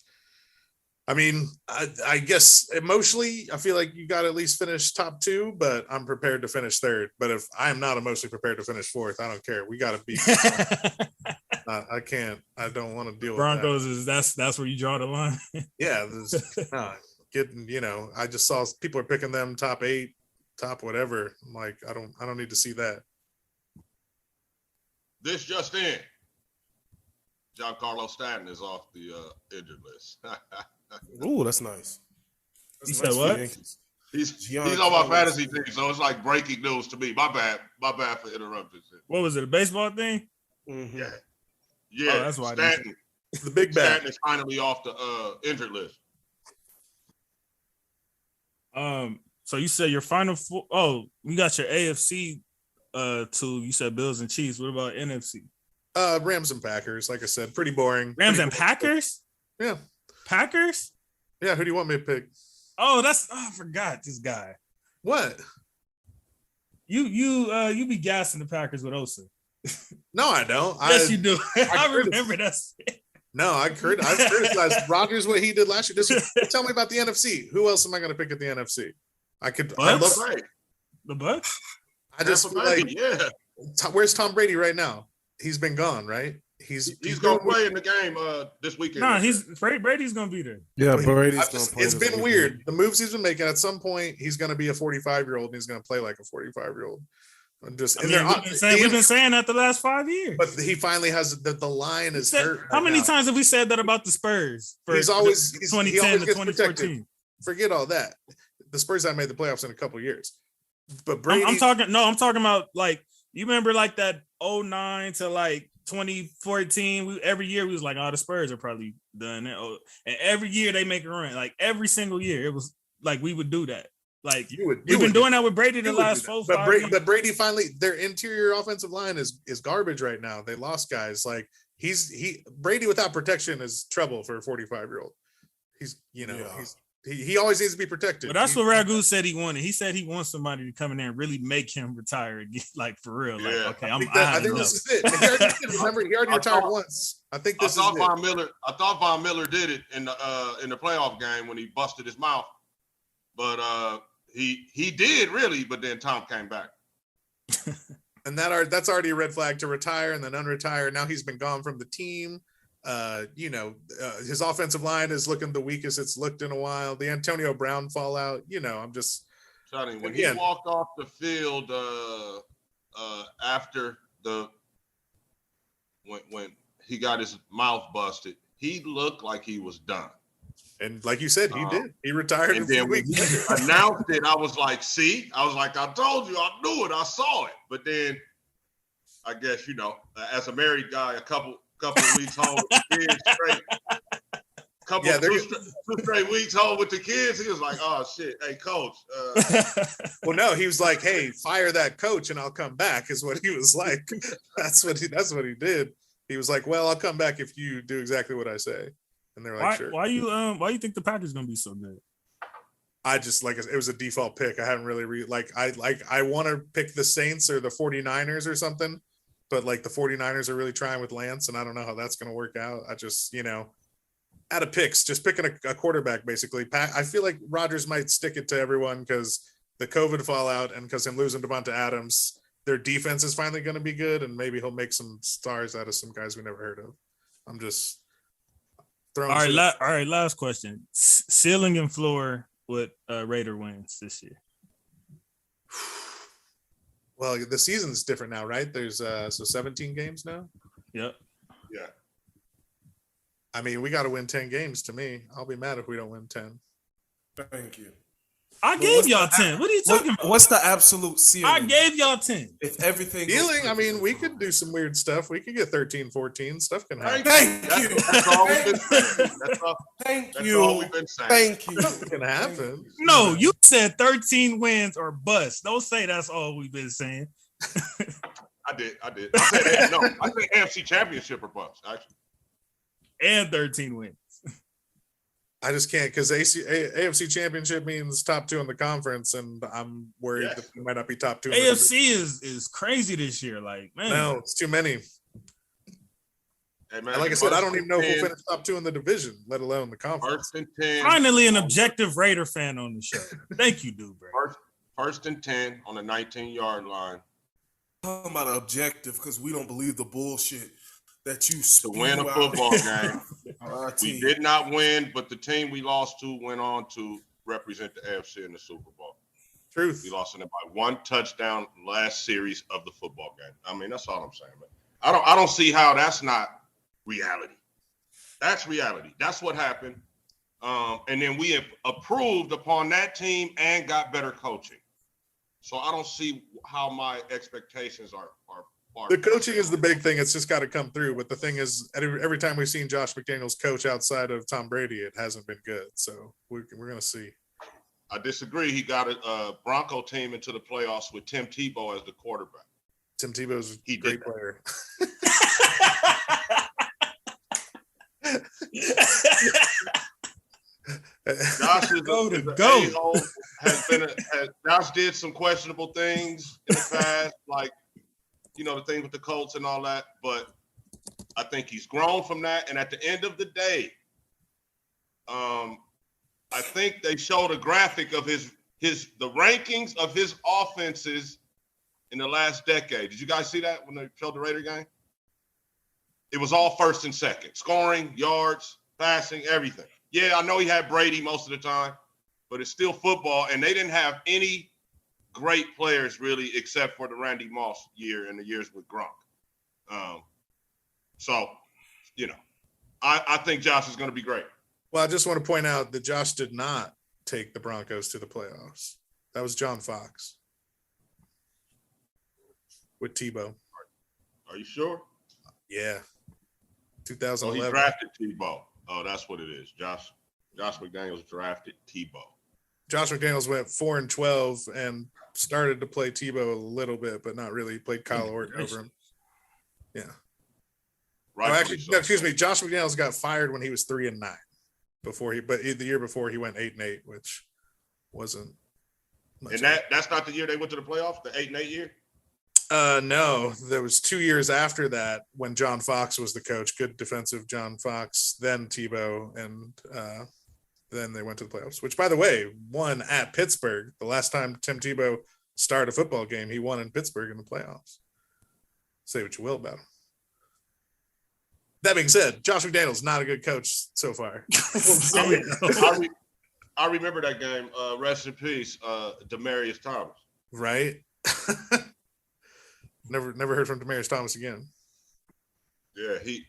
I mean, I guess emotionally, I feel like you got to at least finish top 2, but I'm prepared to finish third. But if I am not emotionally prepared to finish fourth, I don't care. We got to beat. I can't. I don't want to deal
Broncos
with that.
That's where you draw the line.
Yeah, I just saw people are picking them top 8, top whatever. I'm like, I don't need to see that.
This just in. Giancarlo Stanton is off the injured list.
Ooh, that's nice.
You said what?
He's on my fantasy team, so it's like breaking news to me. My bad for interrupting.
What was it? A baseball thing?
Mm-hmm.
Yeah.
Oh, that's why
Stanton.
The big bat.
Stanton is finally off the injured list.
So you said your final four. Oh, you got your AFC 2. You said Bills and Chiefs. What about NFC?
Rams and Packers. Like I said, pretty boring.
Rams and Packers?
Yeah.
Packers?
Yeah, who do you want me to pick?
Oh, I forgot this guy.
What?
You be gassing the Packers with Osa.
No, I don't.
Yes, you do. I remember that.
No, I criticized Rodgers what he did last year. Tell me about the NFC. Who else am I going to pick at the NFC?
The Bucks.
I just feel like, where's Tom Brady right now? He's been gone, right? He's
going to play in the game this weekend.
Nah, Brady's going to be there.
Yeah, Brady's going to play.
It's been weird. The moves he's been making. At some point, he's going to be a 45-year-old, and he's going to play like a 45-year-old.
We've been saying that the last 5 years.
But he finally has the line is hurt.
How many times have we said that about the Spurs?
He's always
2010 to 2014.
Forget all that. The Spurs haven't made the playoffs in a couple of years. But Brady,
I'm talking about like, you remember like that 09 to like 2014. Every year we was like, the Spurs are probably done. And every year they make a run. Like every single year, it was like we would do that. Like we've been doing that with Brady the last 4-5 years.
But Brady finally, their interior offensive line is garbage right now. They lost guys. Like Brady without protection is trouble for a 45-year-old. He always needs to be protected.
But that's what Ragu said he wanted. He said he wants somebody to come in there and really make him retire again, like for real. Like, okay,
I think this is it. Remember, he already retired once. I think this is it.
I thought Von Miller did it in the playoff game when he busted his mouth, but he did really. But then Tom came back,
and that's already a red flag to retire and then unretire. Now he's been gone from the team. His offensive line is looking the weakest it's looked in a while. The Antonio Brown fallout, I'm just
telling you, when he walked off the field after when he got his mouth busted, he looked like he was done.
And like you said, he did. He retired.
And then when he announced it, I was like, I told you, I knew it, I saw it. But then I guess, as a married guy, a couple of weeks home with the kids two straight weeks home with the kids. He was like, oh shit, hey coach.
Well, no, he was like, hey, fire that coach and I'll come back, is what he was like. That's what he did. He was like, well, I'll come back if you do exactly what I say. And they're like, sure.
Why you think the Packers gonna be so good?
I just it was a default pick. I haven't really I want to pick the Saints or the 49ers or something. But the 49ers are really trying with Lance, and I don't know how that's going to work out. I just, out of picks, just picking a quarterback, basically. I feel like Rodgers might stick it to everyone because the COVID fallout and because him losing Devonta Adams, their defense is finally going to be good, and maybe he'll make some stars out of some guys we never heard of. I'm just throwing.
All right, last question. Ceiling and floor with Raider wins this year.
Well, the season's different now, right? There's 17 games now.
Yep.
Yeah.
I mean, we got to win 10 games. To me, I'll be mad if we don't win 10.
Thank you.
I gave y'all 10. What are you talking about?
What's the absolute ceiling?
I gave y'all 10.
If everything
Ceiling, I mean, we could do some weird stuff. We could get 13, 14. Stuff can happen.
Thank you.
That's all we've been saying.
Thank
That's
you.
all we've been saying.
Thank you.
Stuff can happen.
No, you said 13 wins or bust. Don't say that's all we've been saying.
I did. I said no. I said AFC Championship or bust. Actually,
And 13 wins.
I just can't because AFC Championship means top 2 in the conference, and I'm worried that we might not be top 2.
AFC is crazy this year. Like, man.
No, it's too many.
hey, man,
Like I said, I don't even know if we'll finish top 2 in the division, let alone the conference.
First and 10.
Finally, an objective Raider fan on the show. Thank you, dude, bro.
First and 10 on the 19-yard line.
Talking about an objective because we don't believe the bullshit that you
To
spew
win a
out.
football game.
Our
We
team.
did not win, but the team we lost to went on to represent the AFC in the Super Bowl.
Truth.
We lost in it by 1 touchdown last series of the football game. I mean, that's all I'm saying, man. I don't see how that's not reality. That's reality. That's what happened. And then we have approved upon that team and got better coaching. So I don't see how my expectations are.
The coaching is the big thing. It's just got to come through. But the thing is, every time we've seen Josh McDaniels coach outside of Tom Brady, it hasn't been good. So we're going to see.
I disagree. He got a Bronco team into the playoffs with Tim Tebow as the quarterback.
Tim Tebow's a
He
great
did
player.
Josh is
Go to
is
go.
a-hole, Josh did some questionable things in the past, like, you know, the thing with the Colts and all that, but I think he's grown from that. And at the end of the day, I think they showed a graphic of the rankings of his offenses in the last decade. Did you guys see that when they showed the Raider game? It was all first and second, scoring, yards, passing, everything. Yeah, I know he had Brady most of the time, but it's still football, and they didn't have any great players really except for the Randy Moss year and the years with Gronk. So, you know, I think Josh is going to be great.
Well, I just want to point out that Josh did not take the Broncos to the playoffs. That was John Fox with Tebow.
Are you sure?
Yeah.
So
2011.
he drafted Tebow. Oh, that's what it is. Josh McDaniels drafted Tebow.
Josh McDaniels went 4-12 and started to play Tebow a little bit, but not really. He played Kyle Orton over him. Yeah.
Right.
Oh, actually, no, excuse me. Josh McDaniels got fired when he was 3-9 but the year before he went 8-8, which wasn't much.
And that's not the year they went to the playoffs, the 8-8 year?
No, there was 2 years after that when John Fox was the coach, good defensive John Fox, then Tebow, and then they went to the playoffs, which, by the way, won at Pittsburgh. The last time Tim Tebow started a football game, he won in Pittsburgh in the playoffs. Say what you will about him. That being said, Josh McDaniels not a good coach so far.
I remember that game. Rest in peace, Demaryius Thomas.
Right? Never heard from Demaryius Thomas again.
Yeah, he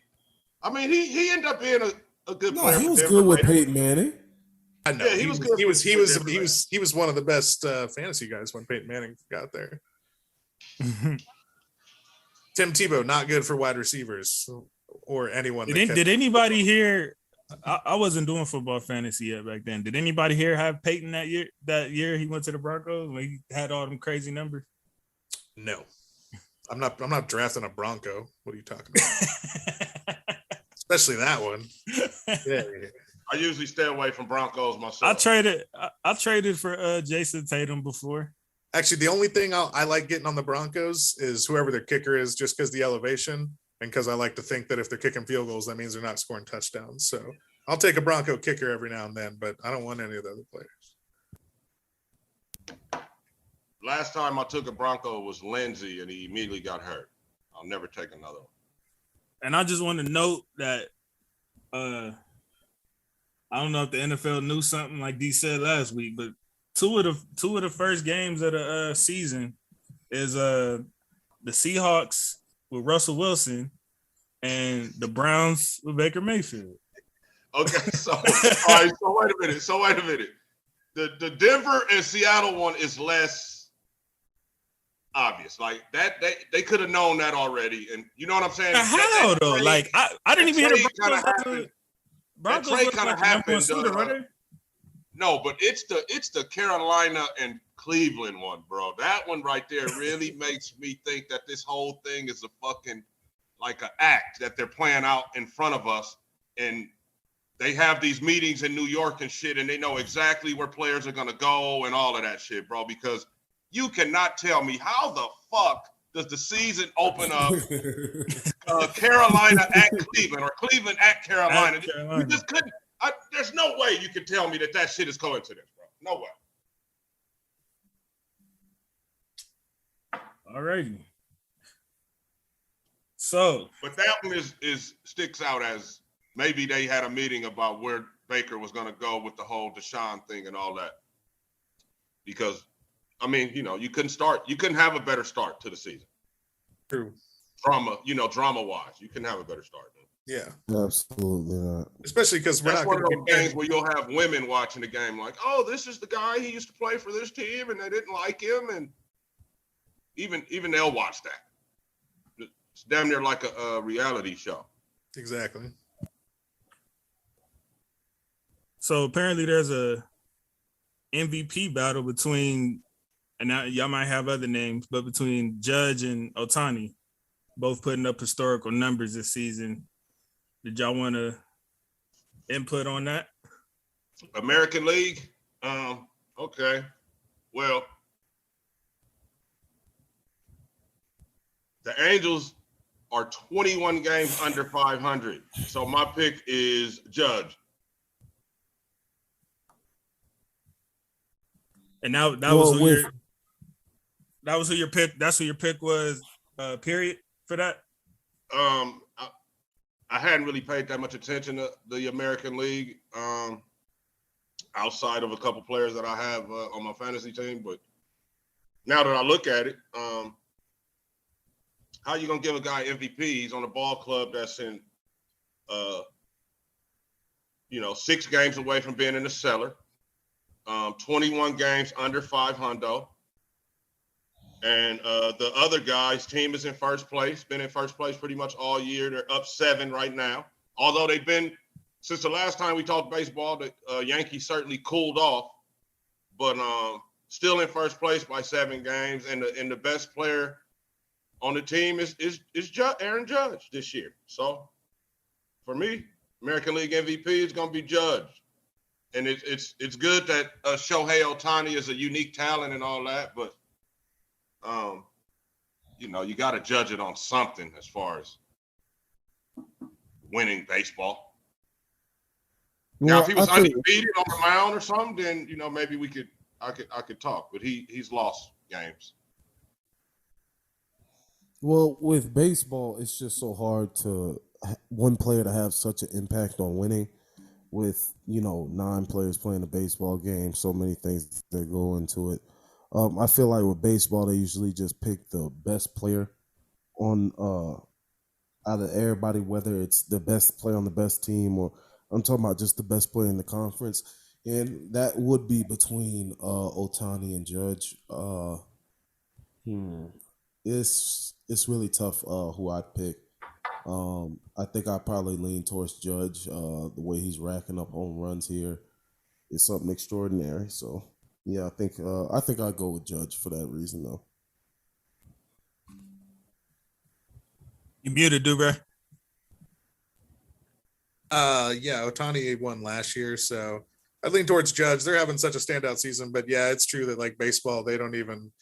ended up being a good player.
No, he was
Denver
good with
Raiders.
Peyton Manning.
I know
Yeah, he was good.
He was
Denver
one of the best fantasy guys when Peyton Manning got there. Tim Tebow not good for wide receivers or anyone.
Did anybody here? I wasn't doing football fantasy yet back then. Did anybody here have Peyton that year? That year he went to the Broncos when he had all them crazy numbers.
No, I'm not drafting a Bronco. What are you talking about? Especially that one. Yeah.
I usually stay away from Broncos myself.
I traded for Jason Tatum before.
Actually, the only thing I like getting on the Broncos is whoever their kicker is, just because the elevation and because I like to think that if they're kicking field goals, that means they're not scoring touchdowns. So I'll take a Bronco kicker every now and then, but I don't want any of the other players.
Last time I took a Bronco was Lindsey, and he immediately got hurt. I'll never take another one.
And I just want to note that I don't know if the NFL knew something like D said last week, but two of the first games of the season is the Seahawks with Russell Wilson and the Browns with Baker Mayfield.
Okay, so all right, so wait a minute. The Denver and Seattle one is less obvious. Like that, they could have known that already, and you know what I'm saying?
How though? Like I didn't even hear the
Broncos
Broncos
kind of happened. No, but it's the Carolina and Cleveland one, bro. That one right there really makes me think that this whole thing is a fucking like an act that they're playing out in front of us, and they have these meetings in New York and shit, and they know exactly where players are gonna go and all of that shit, bro. Because you cannot tell me how the fuck does the season open up Carolina at Cleveland or Cleveland at Carolina. You just couldn't. There's no way you can tell me that shit is coincidence, bro. No way.
All righty. So,
but that one is sticks out as maybe they had a meeting about where Baker was going to go with the whole Deshaun thing and all that. Because, I mean, you know, you couldn't have a better start to the season.
True.
Drama-wise, you can have a better start.
Yeah.
Absolutely not.
Especially because we're
That's
not
one of those games where you'll have women watching the game like, oh, this is the guy, he used to play for this team, and they didn't like him, and even they'll watch that. It's damn near like a reality show.
Exactly.
So apparently there's a MVP battle between, and now y'all might have other names, but between Judge and Ohtani, both putting up historical numbers this season. Did y'all want to input on that?
American League? Okay. Well, the Angels are 21 games under 500. So my pick is Judge.
And that was who your pick. That's who your pick was. Period for that.
I hadn't really paid that much attention to the American League outside of a couple players that I have on my fantasy team. But now that I look at it, how you gonna give a guy MVP? He's on a ball club that's in, 6 games away from being in the cellar. 21 games under 500. And the other guy's team is in first place, been in first place pretty much all year. They're up 7 right now. Although they've been, since the last time we talked baseball, the Yankees certainly cooled off, but still in first place by 7 games. And the best player on the team is Aaron Judge this year. So for me, American League MVP is going to be Judge. And it's good that Shohei Ohtani is a unique talent and all that, but you got to judge it on something as far as winning baseball. Now, if he was undefeated on the mound or something, then maybe I could talk. But he's lost games.
Well, with baseball, it's just so hard to one player to have such an impact on winning. With 9 players playing a baseball game, so many things that go into it. I feel like with baseball, they usually just pick the best player on out of everybody, whether it's the best player on the best team or I'm talking about just the best player in the conference, and that would be between Ohtani and Judge. It's really tough who I'd pick. I think I probably lean towards Judge. The way he's racking up home runs here is something extraordinary. So yeah, I think I'd go with Judge for that reason though.
You muted, Dubra.
Yeah, Ohtani won last year, so I lean towards Judge. They're having such a standout season, but yeah, it's true that like baseball, they don't even.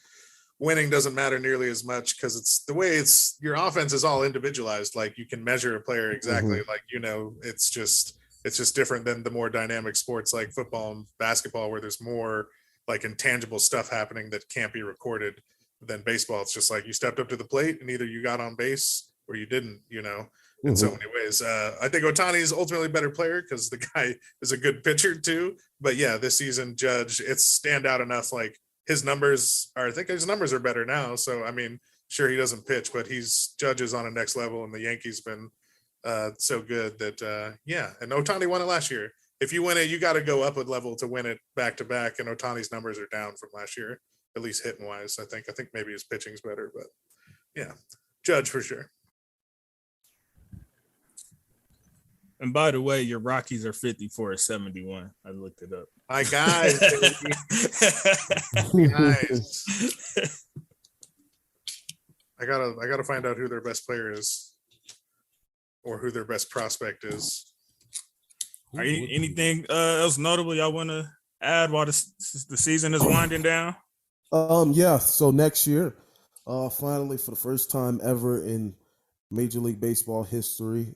Winning doesn't matter nearly as much because it's the way your offense is all individualized. Like you can measure a player exactly. Mm-hmm. Like, it's just different than the more dynamic sports like football and basketball, where there's more like intangible stuff happening that can't be recorded than baseball. It's just like you stepped up to the plate and either you got on base or you didn't, in so many ways. I think Ohtani is ultimately a better player because the guy is a good pitcher too. But yeah, this season, Judge, it's standout enough. Like, his numbers are better now. So, I mean, sure, he doesn't pitch, but Judge is on a next level, and the Yankees been so good that, and Ohtani won it last year. if you win it, you got to go up a level to win it back to back. And Ohtani's numbers are down from last year, at least hitting wise. I think maybe his pitching's better, but yeah, Judge for sure.
And by the way, your Rockies are 54-71. I looked it up.
My guys, guys. I gotta find out who their best player is, or who their best prospect is.
Anything else notable y'all want to add while the season is winding down?
Yeah. So next year, finally, for the first time ever in Major League Baseball history,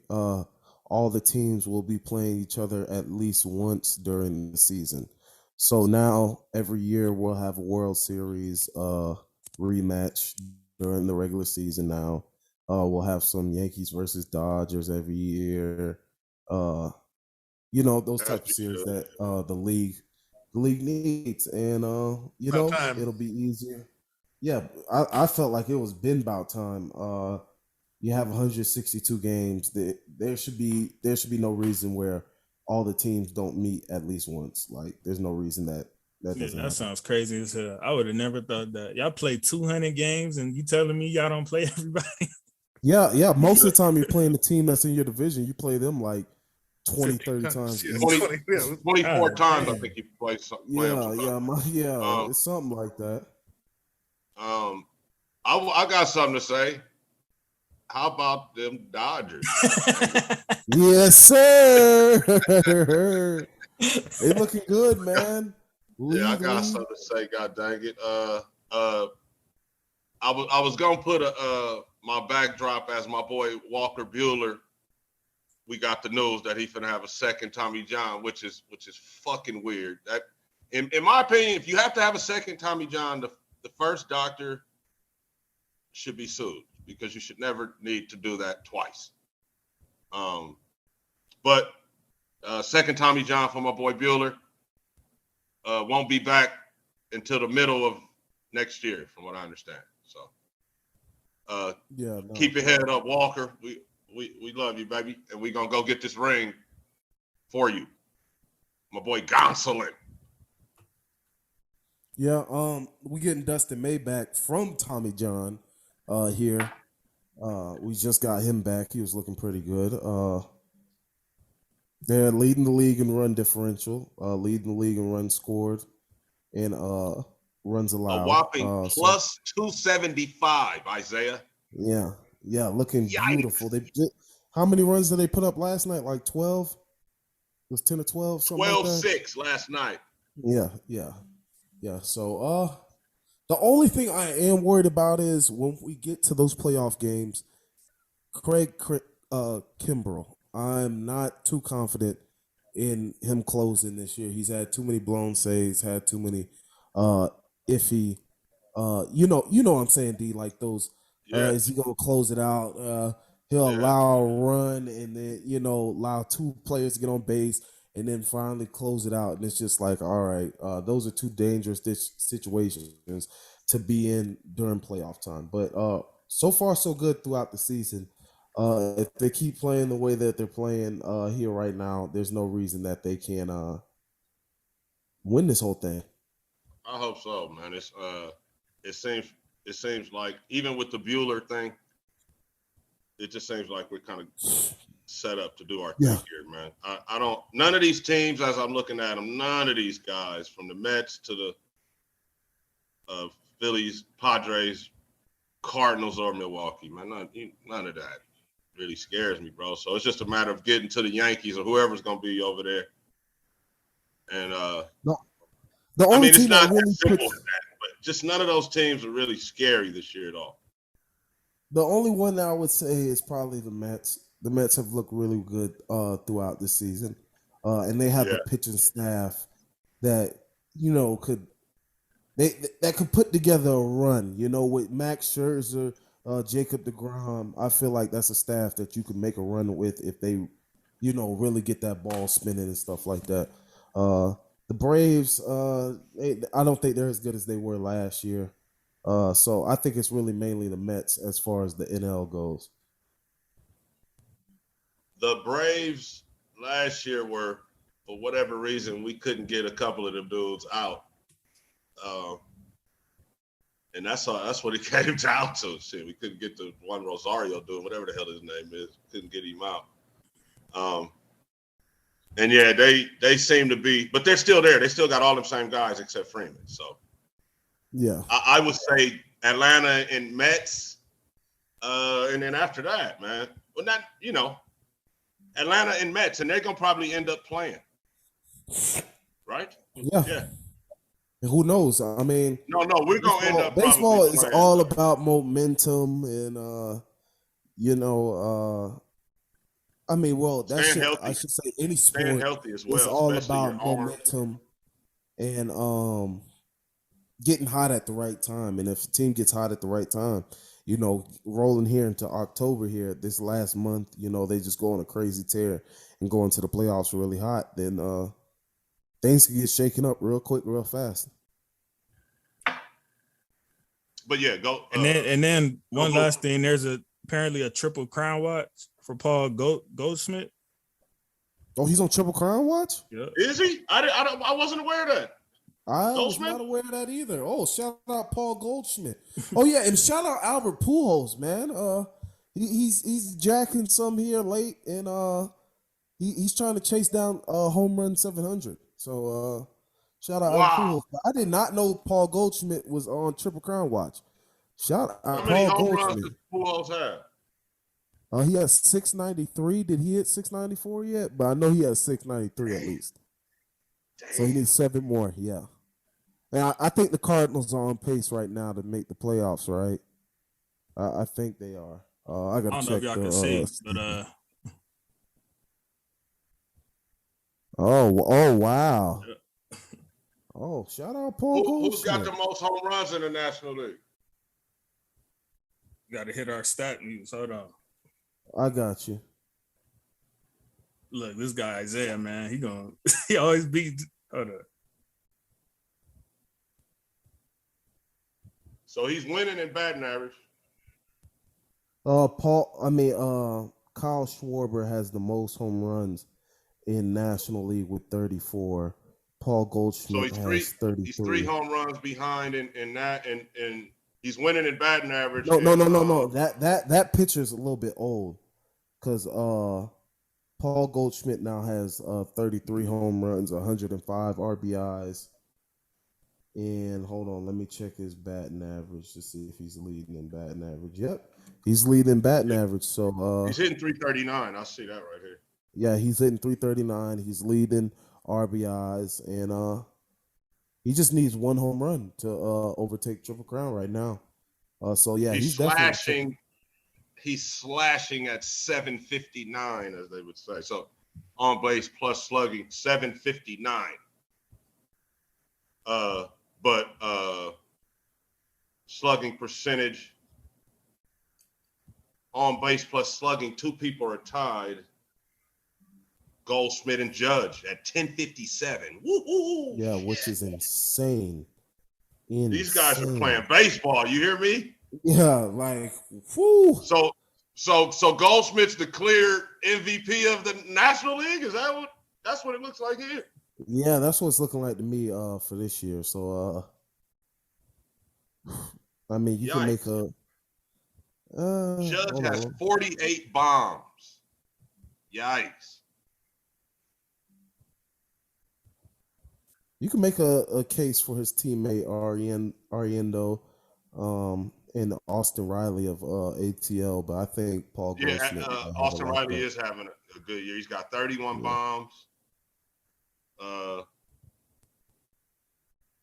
all the teams will be playing each other at least once during the season. So now every year we'll have a World Series rematch during the regular season. Now we'll have some Yankees versus Dodgers every year. Those type of series that the league needs, and it'll be easier. Yeah, I felt like it was been about time. You have 162 games. There should be no reason where all the teams don't meet at least once. Like, there's no reason that doesn't happen.
That sounds crazy as hell. I would have never thought that. Y'all play 200 games and you telling me y'all don't play everybody?
Yeah. Most of the time you're playing the team that's in your division. You play them like 20, 30 times.
24 times, I think you play something.
It's something like that.
I got something to say. How about them Dodgers?
Yes, sir. They looking good, man.
I got something to say. God dang it. I was gonna put my backdrop as my boy Walker Buehler. We got the news that he's gonna have a second Tommy John, which is fucking weird. That, in my opinion, if you have to have a second Tommy John, the first doctor should be sued, because you should never need to do that twice. But second Tommy John for my boy Buehler won't be back until the middle of next year, from what I understand. So keep your head up, Walker. We love you, baby, and we're gonna go get this ring for you. My boy Gonsolin.
Yeah, we getting Dustin May back from Tommy John here. We just got him back. He was looking pretty good. They're leading the league in run differential, leading the league in runs scored, and runs allowed.
A whopping plus 275, Isaiah.
Yeah, looking beautiful. How many runs did they put up last night? Like 12? It was 10 or 12?
12-6 last night.
Yeah. So the only thing I am worried about is when we get to those playoff games, Craig Kimbrell. I'm not too confident in him closing this year. He's had too many blown saves, had too many iffy. You know what I'm saying, D? Like those. Is he gonna close it out? He'll allow a run and then allow two players to get on base and then finally close it out. And it's just like, all right, those are two dangerous situations to be in during playoff time. But so far so good throughout the season. If they keep playing the way that they're playing here right now, there's no reason that they can win this whole thing.
I hope so, man. It seems like even with the Buehler thing, it just seems like we're kind of set up to do our thing here, man. I don't. None of these teams, as I'm looking at them, none of these guys, from the Mets to the Phillies, Padres, Cardinals, or Milwaukee, man, none of that really scares me, bro. So it's just a matter of getting to the Yankees or whoever's going to be over there. And it's not really simple as that, but just none of those teams are really scary this year at all.
The only one that I would say is probably the Mets. The Mets have looked really good throughout this season, and they have a pitching staff that could put together a run. With Max Scherzer, Jacob deGrom, I feel like that's a staff that you could make a run with if they, really get that ball spinning and stuff like that. The Braves, I don't think they're as good as they were last year. So I think it's really mainly the Mets as far as the NL goes.
The Braves last year were for whatever reason, we couldn't get a couple of them dudes out. And that's what it came down to. Shit, we couldn't get the one Rosario dude, whatever the hell his name is. Couldn't get him out. And yeah, they seem to be, but they're still there. They still got all them same guys except Freeman. So
yeah,
I would say Atlanta and Mets, and then after that, man. Well, not Atlanta and Mets, and they're gonna probably end up playing, right?
Yeah. Who knows? I mean,
no, we're gonna end up.
Baseball is all about momentum, and I mean, well, I should say any sport
as well,
is all about momentum and getting hot at the right time. And if a team gets hot at the right time, rolling here into October here, this last month, they just go on a crazy tear and go into the playoffs really hot, then things can get shaken up real quick, real fast.
But yeah, go.
And then one last thing, there's apparently a triple crown watch for Paul Goldschmidt.
Oh, he's on Triple Crown watch?
Yeah. Is he? I wasn't aware of that.
I was not aware of that either. Oh, shout out Paul Goldschmidt. Oh yeah, and shout out Albert Pujols, man. He's jacking some here late, and he's trying to chase down home run 700. So shout out Albert Pujols. I did not know Paul Goldschmidt was on Triple Crown watch. Shout out
How many
Paul
home
Goldschmidt.
runs does Pujols have?
He has 693. Did he hit 694 yet? But I know he has 693 at least. So he needs 7 more. Yeah. And I think the Cardinals are on pace right now to make the playoffs, right? I think they are. I got to check.
I don't know if y'all can see, but
Oh wow. Oh, shout out Paul Goldschmidt.
Who's got the most home runs in the National League?
Got to hit our stat news. Hold on.
I got you.
Look, this guy Isaiah, man, he always beats. Hold on.
So he's winning in batting average.
Kyle Schwarber has the most home runs in National League with 34. Paul Goldschmidt has 33.
He's 3 home runs behind in that, and he's winning in batting average.
No. That picture's a little bit old because Paul Goldschmidt now has 33 home runs, 105 RBIs. And hold on, let me check his batting average to see if he's leading in batting average. Yep, he's leading in batting average. So
he's hitting 339. I see that right here.
Yeah, he's hitting 339. He's leading RBIs, and he just needs 1 home run to overtake Triple Crown right now. So yeah, he's
slashing. He's slashing at 759, as they would say. So on base plus slugging 759. But slugging percentage, on base plus slugging, 2 people are tied. Goldschmidt and Judge at 1057. Woo-hoo!
Yeah, which is insane.
These guys are playing baseball. You hear me?
Yeah, like whoo.
So Goldschmidt's the clear MVP of the National League. That's what it looks like here?
Yeah, that's what it's looking like to me for this year. So I mean, you can make a
Judge has 48 bombs. Yikes.
You can make a case for his teammate Ariendo and Austin Riley of ATL, but I think Paul Goldschmidt.
Austin Riley is having a good year. He's got 31 bombs.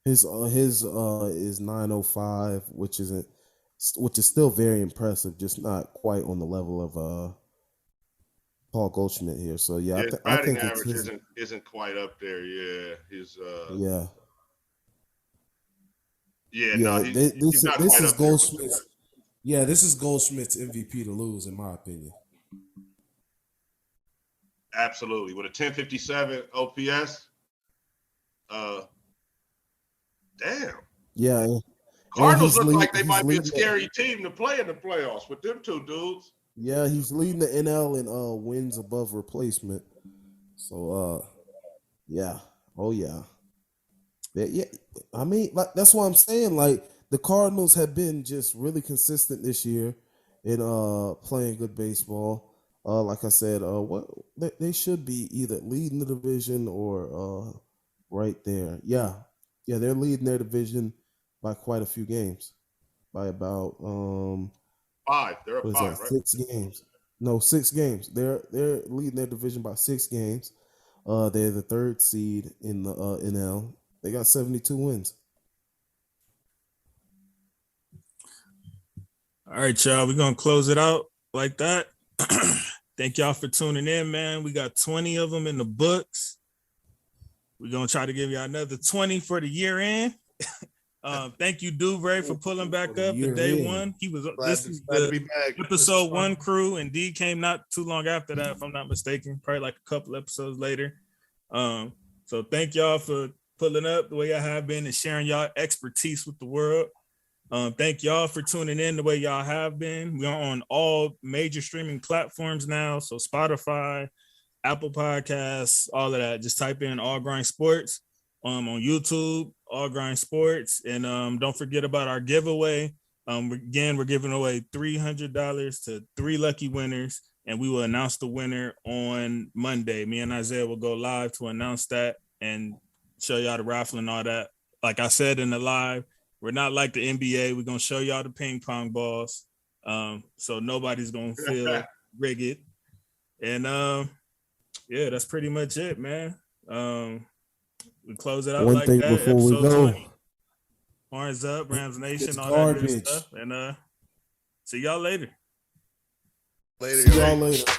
His is 905, which is still very impressive, just not quite on the level of Paul Goldschmidt here. So yeah, I think
average isn't quite up there. Yeah, his he's not
this
quite
is
up
Goldschmidt's. Yeah, this is Goldschmidt's MVP to lose, in my opinion.
Absolutely, with a 1057 OPS. Damn.
Yeah.
Cardinals look like they might be a scary team to play in the playoffs with them 2 dudes.
Yeah, he's leading the NL in wins above replacement. So Yeah. Oh yeah. Yeah. I mean, like that's what I'm saying. Like the Cardinals have been just really consistent this year in playing good baseball. Like I said, what they should be either leading the division or right there. Yeah. Yeah, they're leading their division by quite a few games. By about
5. They're up
what is
5,
that?
right?
6 games. No, 6 games. They're leading their division by 6 games. They're the third seed in the NL. They got 72 wins.
All right, y'all. We're gonna close it out like that. Thank y'all for tuning in, man. We got 20 of them in the books. We're gonna try to give y'all another 20 for the year end. Thank you, DURANT, for pulling back up to day one. He was this is
glad to
the
be back.
episode 1 crew, and D came not too long after that, if I'm not mistaken, probably like a couple episodes later. So thank y'all for pulling up the way y'all have been and sharing y'all expertise with the world. Thank y'all for tuning in the way y'all have been. We're on all major streaming platforms now, so Spotify, Apple Podcasts, all of that. Just type in All Grind Sports. On YouTube, All Grind Sports, and don't forget about our giveaway. Again, we're giving away $300 to 3 lucky winners, and we will announce the winner on Monday. Me and Isaiah will go live to announce that and show y'all the raffle and all that. Like I said in the live, we're not like the NBA. We're gonna show y'all the ping pong balls, so nobody's gonna feel rigged. And yeah, that's pretty much it, man. We close it out
One
like
thing
that.
before we
Episode
go.
20. Horns up, Rams Nation,
It's
all that good
garbage.
stuff. And see y'all later.
Later.
See y'all later.